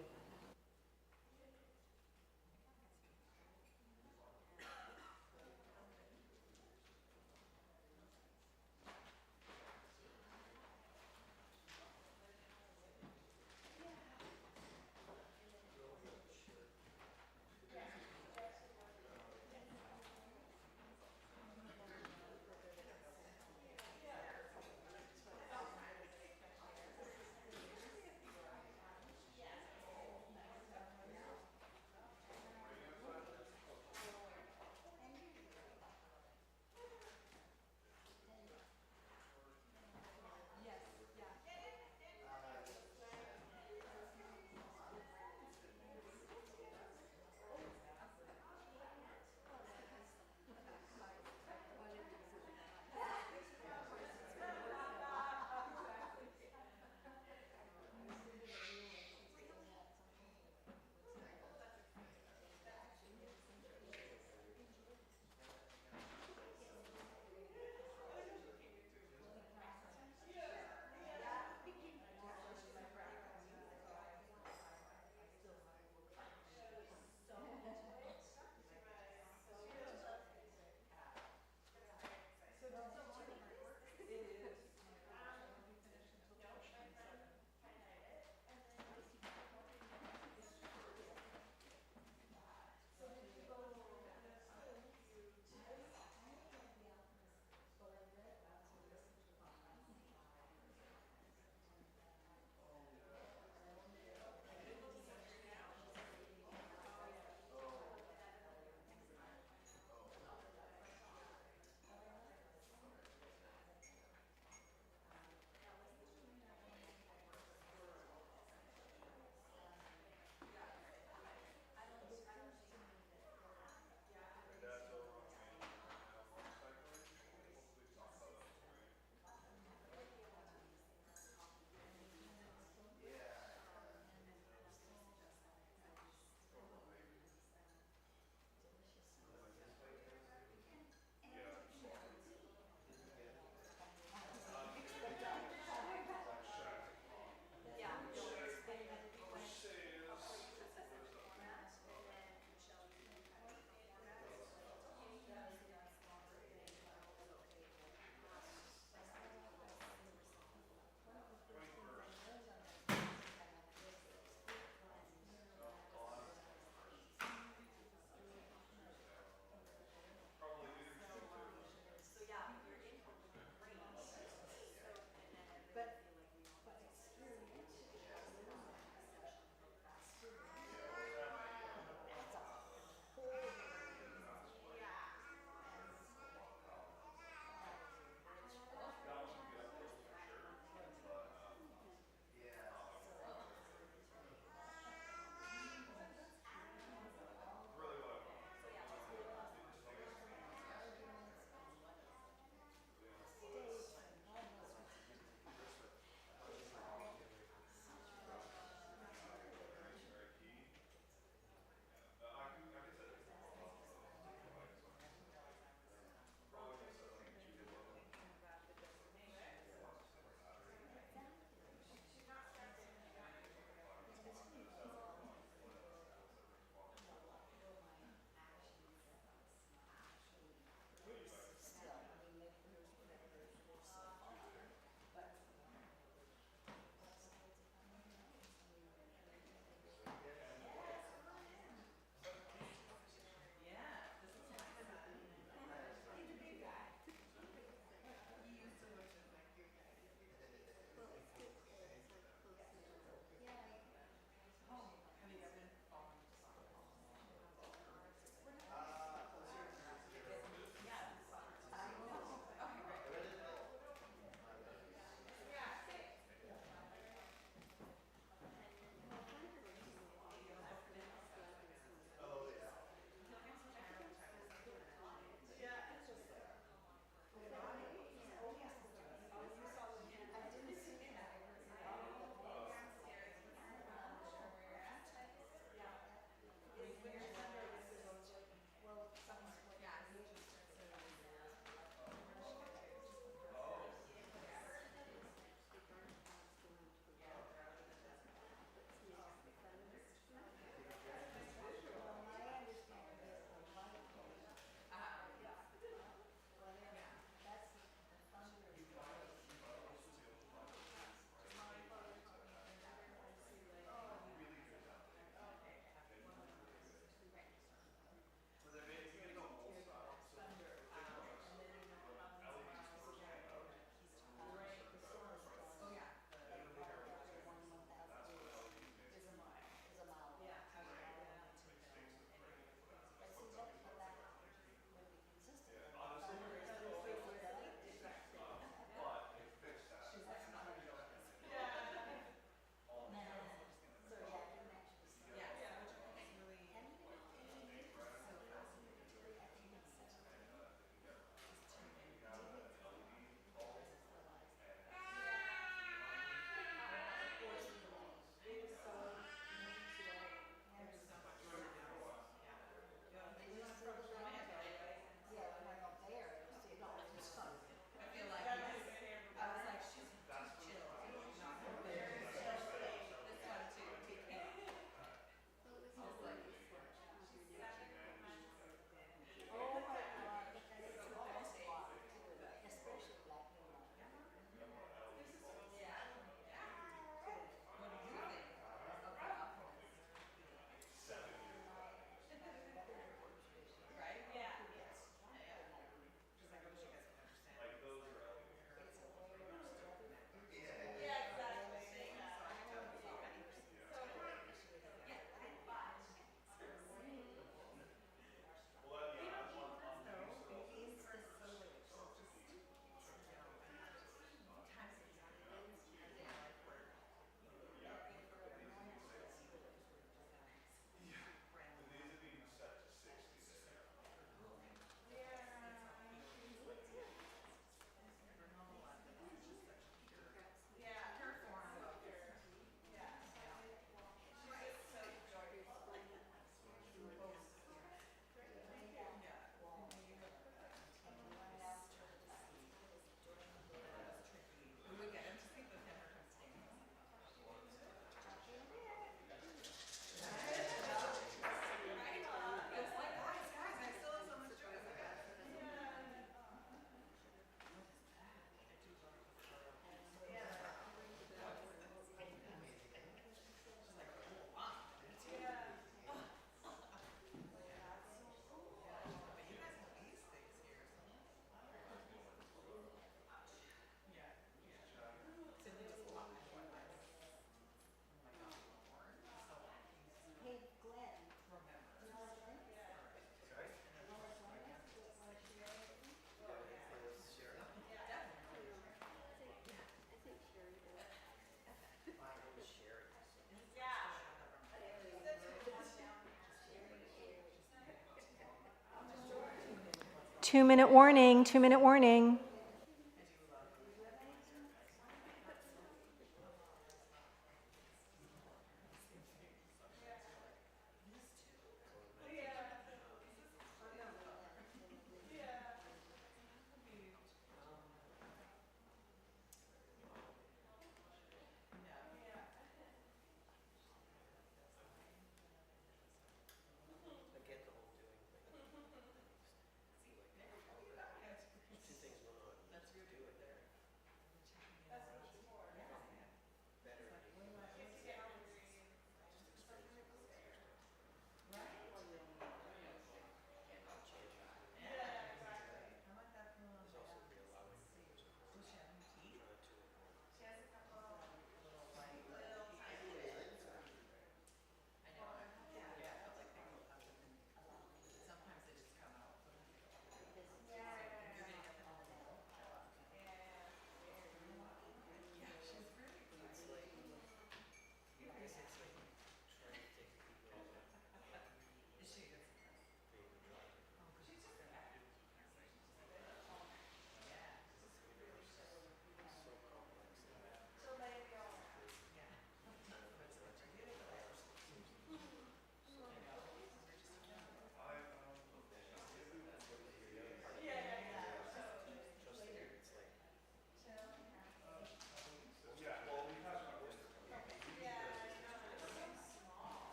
2-minute warning, 2-minute warning.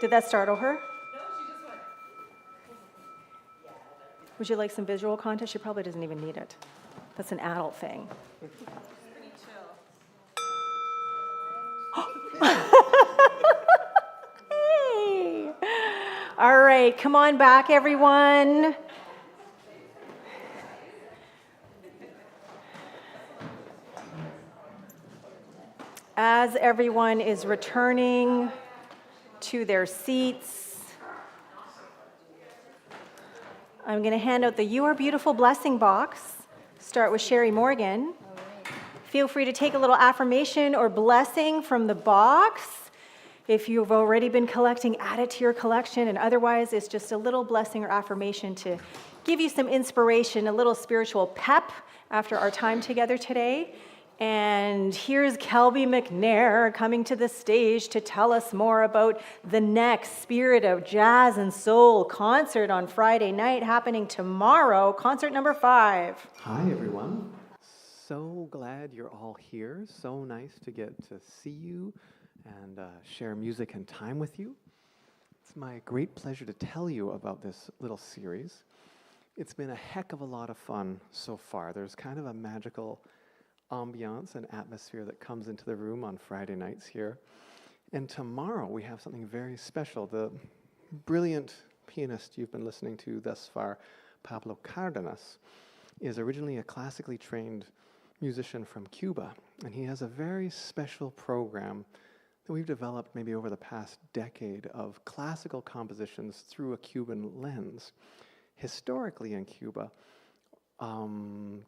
Did that startle her? Would you like some visual content? She probably doesn't even need it. That's an adult thing. Hey. All right, come on back, everyone. As everyone is returning to their seats, I'm going to hand out the You Are Beautiful blessing box. Start with Sherry Morgan. Feel free to take a little affirmation or blessing from the box. If you've already been collecting, add it to your collection, and otherwise it's just a little blessing or affirmation to give you some inspiration, a little spiritual pep after our time together today. And here's Kelby McNair coming to the stage to tell us more about the next Spirit of Jazz and Soul concert on Friday night, happening tomorrow, concert number 5. Hi, everyone. So glad you're all here. So nice to get to see you and share music and time with you. It's my great pleasure to tell you about this little series. It's been a heck of a lot of fun so far. There's kind of a magical ambiance and atmosphere that comes into the room on Friday nights here. And tomorrow we have something very special. The brilliant pianist you've been listening to thus far, Pablo Cardenas, is originally a classically trained musician from Cuba, and he has a very special program that we've developed maybe over the past decade of classical compositions through a Cuban lens. Historically in Cuba,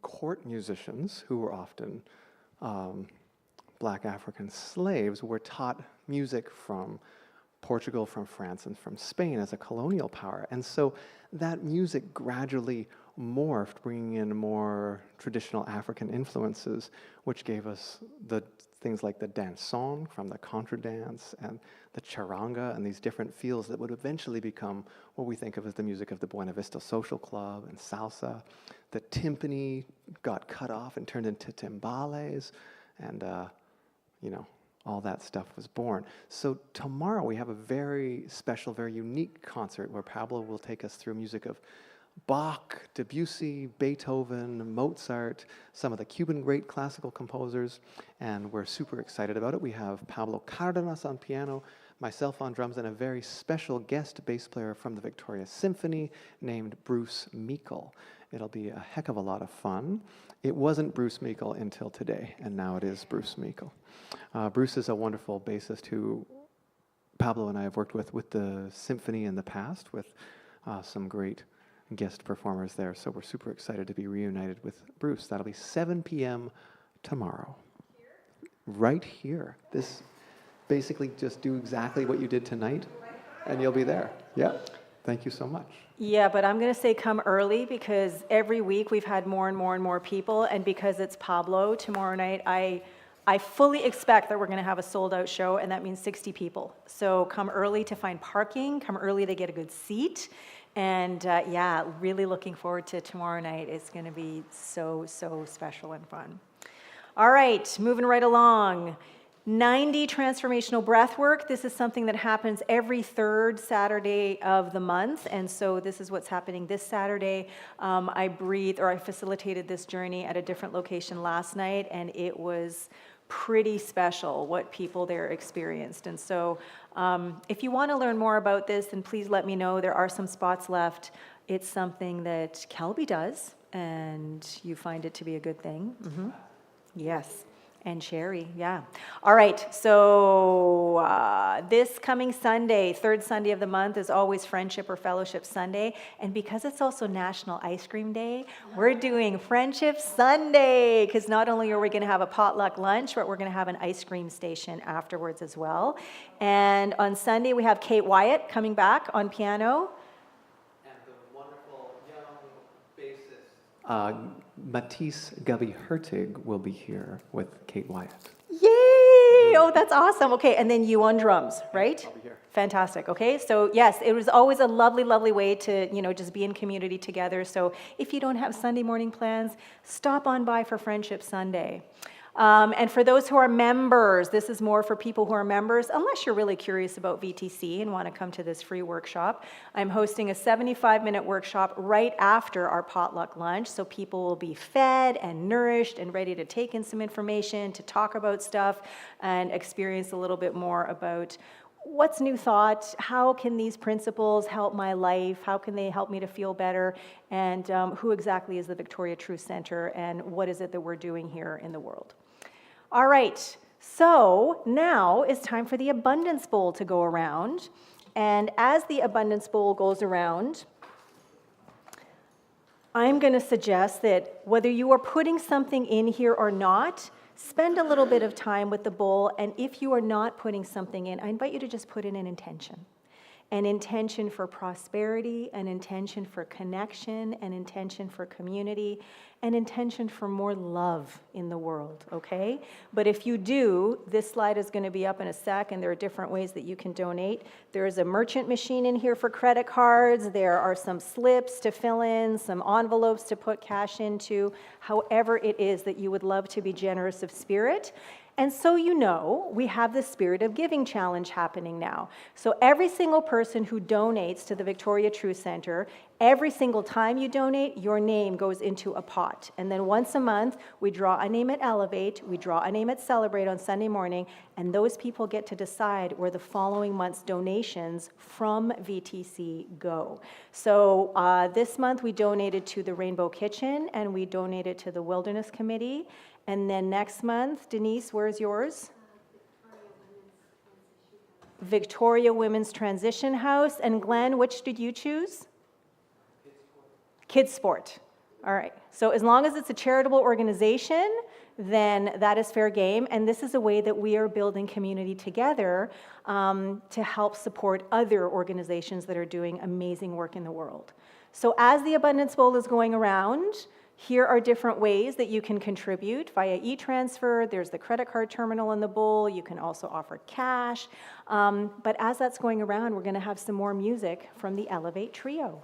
court musicians, who were often Black African slaves, were taught music from Portugal, from France, and from Spain as a colonial power. And so that music gradually morphed, bringing in more traditional African influences, which gave us the things like the danson from the contra dance and the charanga and these different feels that would eventually become what we think of as the music of the Buena Vista Social Club and salsa. The timpani got cut off and turned into timbales, and all that stuff was born. So tomorrow we have a very special, very unique concert where Pablo will take us through music of Bach, Debussy, Beethoven, Mozart, some of the Cuban great classical composers, and we're super excited about it. We have Pablo Cardenas on piano, myself on drums, and a very special guest bass player from the Victoria Symphony named Bruce Meikle. It'll be a heck of a lot of fun. It wasn't Bruce Meikle until today, and now it is Bruce Meikle. Bruce is a wonderful bassist who Pablo and I have worked with the symphony in the past, with some great guest performers there. So we're super excited to be reunited with Bruce. That'll be 7 p.m. tomorrow. Here? Right here. This basically just do exactly what you did tonight, and you'll be there. Yeah. Thank you so much. Yeah, but I'm going to say come early, because every week we've had more and more and more people, and because it's Pablo tomorrow night, I fully expect that we're going to have a sold-out show, and that means 60 people. So come early to find parking, come early to get a good seat, and yeah, really looking forward to tomorrow night. It's going to be so, so special and fun. All right, moving right along. 90 transformational breath work. This is something that happens every third Saturday of the month, and so this is what's happening this Saturday. I facilitated this journey at a different location last night, and it was pretty special what people there experienced. And so if you want to learn more about this, then please let me know. There are some spots left. It's something that Kelby does, and you find it to be a good thing. Mm-hmm. Yes. And Sherry, yeah. All right, so this coming Sunday, third Sunday of the month, is always Friendship or Fellowship Sunday. And because it's also National Ice Cream Day, we're doing Friendship Sunday, because not only are we going to have a potluck lunch, but we're going to have an ice cream station afterwards as well. And on Sunday, we have Kate Wyatt coming back on piano. And the wonderful young bassist Matisse Gubby-Hertig will be here with Kate Wyatt. Yay! Oh, that's awesome. Okay, and then you on drums, right? I'll be here. Fantastic. Okay, so yes, it was always a lovely, lovely way to, just be in community together. So if you don't have Sunday morning plans, stop on by for Friendship Sunday. And for those who are members, this is more for people who are members, unless you're really curious about VTC and want to come to this free workshop. I'm hosting a 75-minute workshop right after our potluck lunch, so people will be fed and nourished and ready to take in some information, to talk about stuff, and experience a little bit more about what's New Thought, how can these principles help my life, how can they help me to feel better, and who exactly is the Victoria Truth Center, and what is it that we're doing here in the world. All right, so now it's time for the Abundance Bowl to go around. And as the Abundance Bowl goes around, I'm going to suggest that whether you are putting something in here or not, spend a little bit of time with the bowl. And if you are not putting something in, I invite you to just put in an intention. An intention for prosperity, an intention for connection, an intention for community, an intention for more love in the world, okay? But if you do, this slide is going to be up in a sec, and there are different ways that you can donate. There is a merchant machine in here for credit cards. There are some slips to fill in, some envelopes to put cash into, however it is that you would love to be generous of spirit. And so you know, we have the Spirit of Giving Challenge happening now. So every single person who donates to the Victoria Truth Center, every single time you donate, your name goes into a pot. And then once a month, we draw a name at Elevate, we draw a name at Celebrate on Sunday morning, and those people get to decide where the following month's donations from VTC go. So this month we donated to the Rainbow Kitchen and we donated to the Wilderness Committee. And then next month, Denise, where's yours? Victoria Women's Transition House. And Glenn, which did you choose? Kids Sport. All right. So as long as it's a charitable organization, then that is fair game. And this is a way that we are building community together to help support other organizations that are doing amazing work in the world. So as the Abundance Bowl is going around, here are different ways that you can contribute via e-transfer. There's the credit card terminal in the bowl. You can also offer cash. But as that's going around, we're going to have some more music from the Elevate Trio.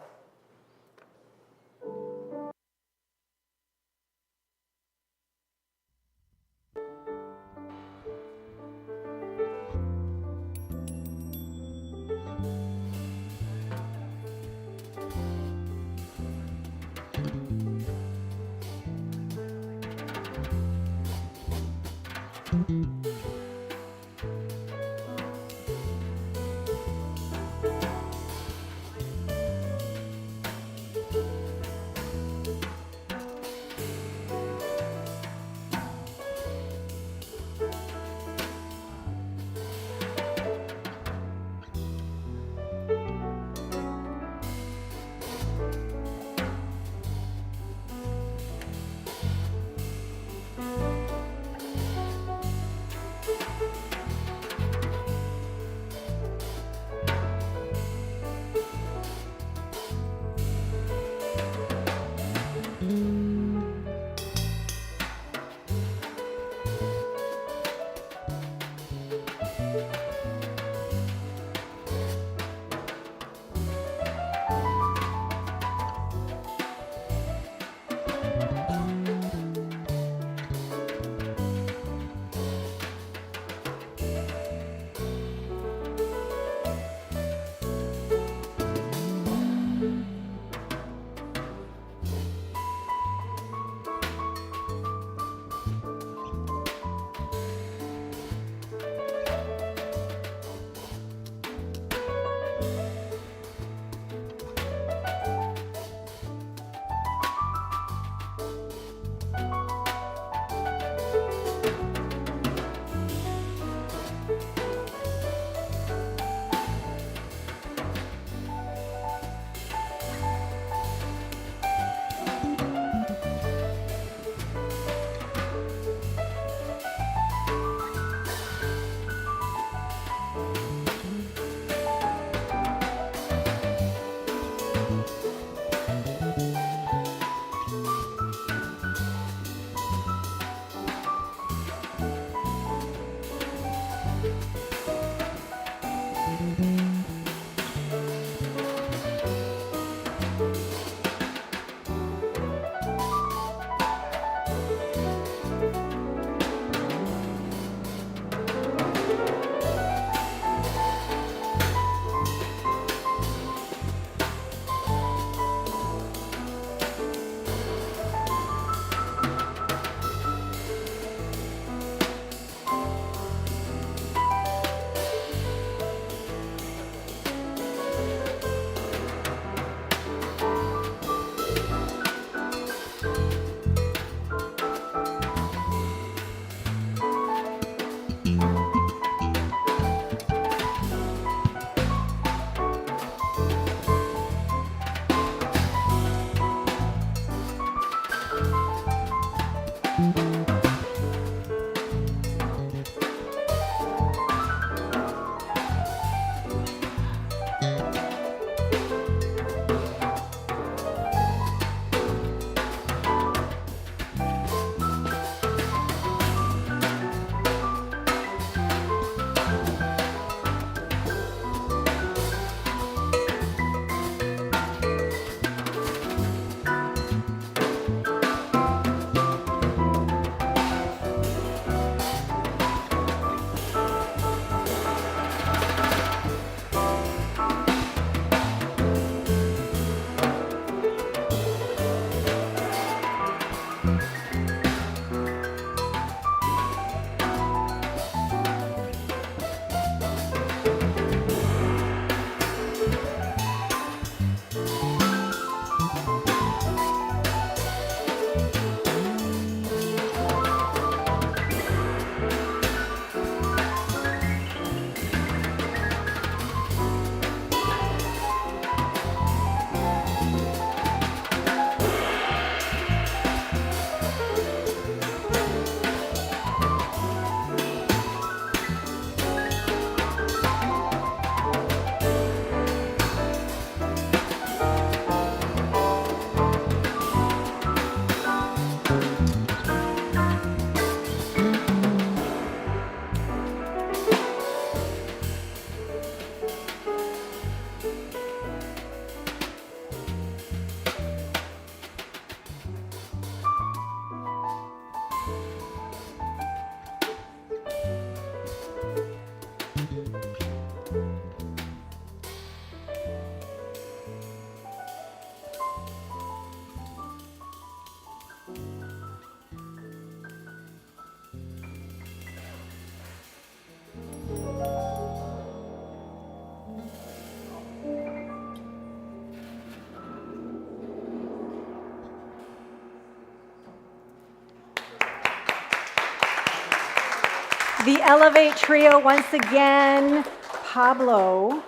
The Elevate Trio once again. Pablo,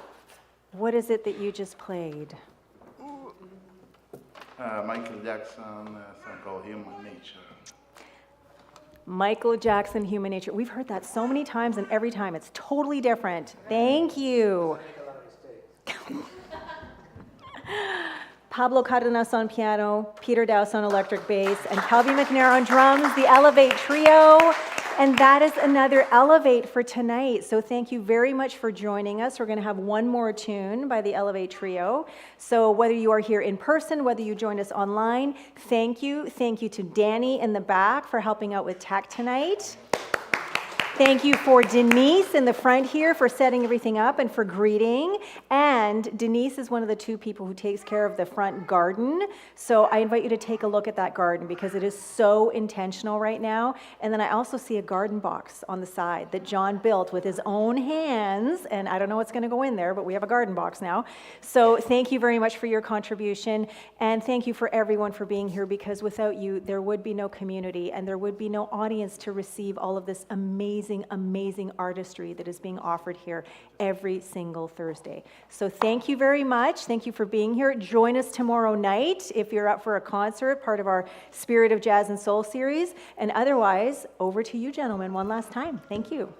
what is it that you just played? Michael Jackson, song called Human Nature. Michael Jackson, Human Nature. We've heard that so many times, and every time it's totally different. Thank you. Pablo Cardenas on piano, Peter Dowse on electric bass, and Kelby McNair on drums, the Elevate Trio. And that is another Elevate for tonight. So thank you very much for joining us. We're going to have one more tune by the Elevate Trio. So whether you are here in person, whether you join us online, thank you. Thank you to Danny in the back for helping out with tech tonight. Thank you for Denise in the front here for setting everything up and for greeting. And Denise is one of the two people who takes care of the front garden. So I invite you to take a look at that garden because it is so intentional right now. And then I also see a garden box on the side that John built with his own hands. And I don't know what's going to go in there, but we have a garden box now. So thank you very much for your contribution. And thank you for everyone for being here because without you, there would be no community and there would be no audience to receive all of this amazing artistry that is being offered here every single Thursday. So thank you very much. Thank you for being here. Join us tomorrow night if you're up for a concert, part of our Spirit of Jazz and Soul series. And otherwise, over to you, gentlemen, one last time. Thank you.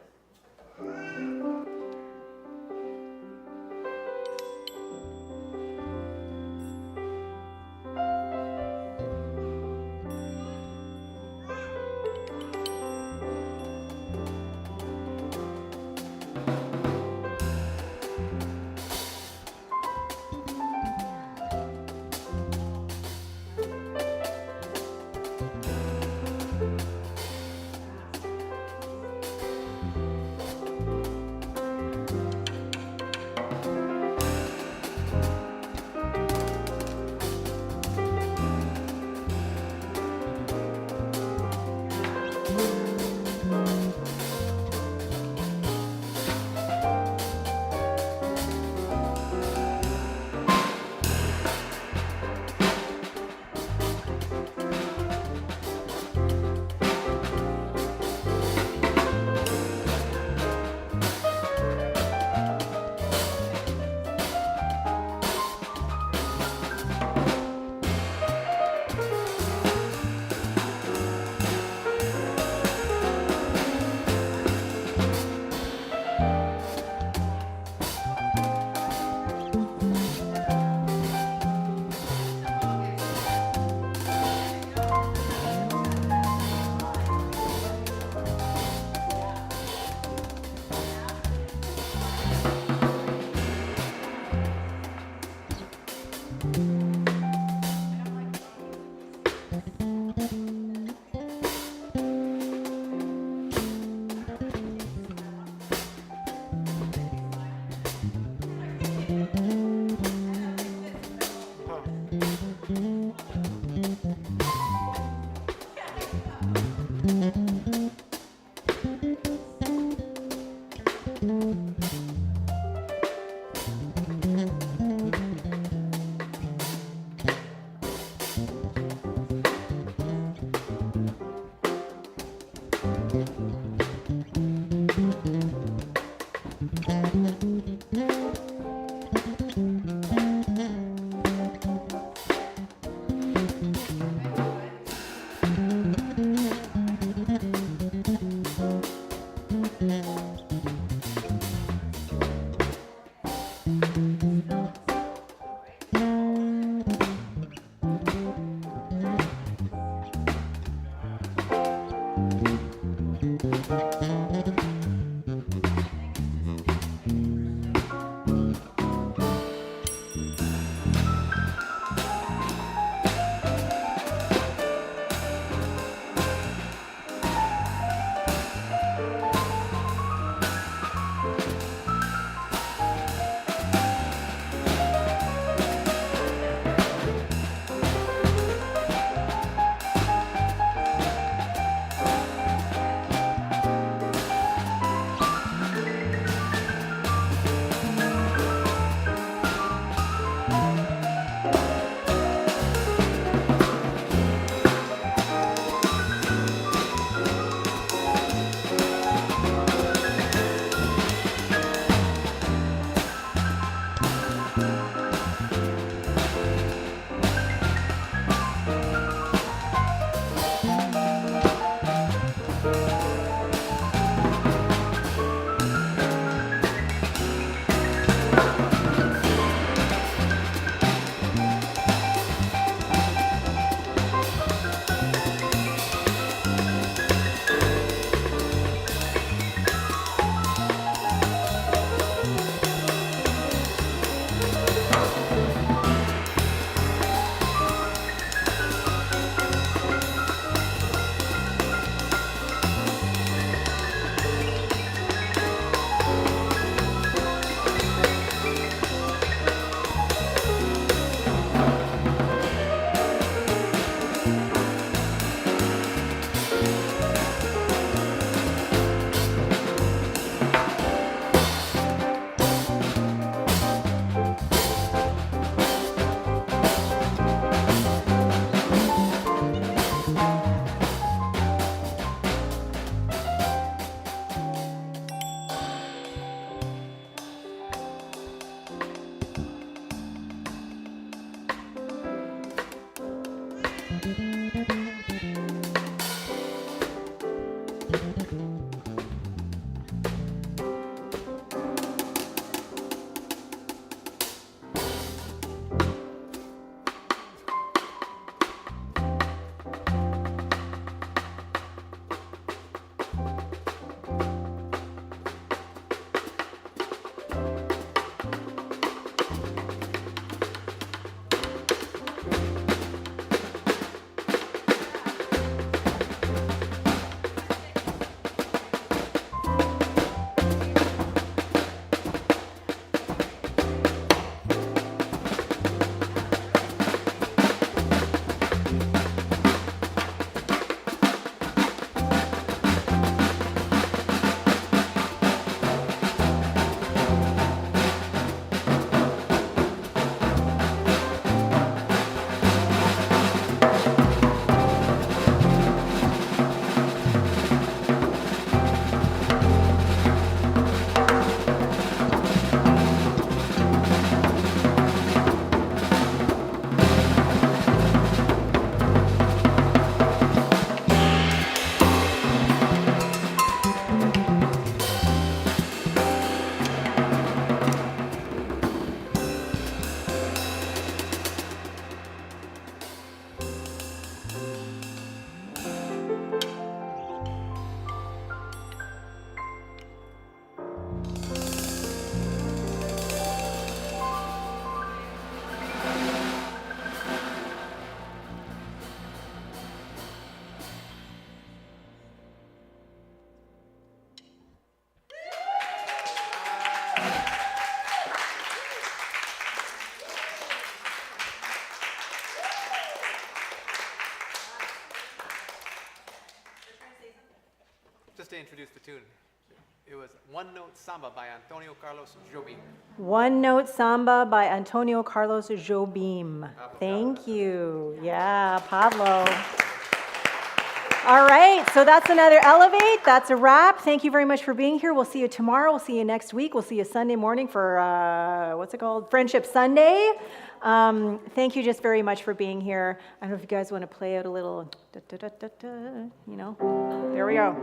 tune. It was One Note Samba by Antonio Carlos Jobim. One Note Samba by Antonio Carlos Jobim. Thank you. Yeah, Pablo. All right, so that's another Elevate. That's a wrap. Thank you very much for being here. We'll see you tomorrow. We'll see you next week. We'll see you Sunday morning for, what's it called? Friendship Sunday. Thank you just very much for being here. I don't know if you guys want to play out a little, you know. There we go.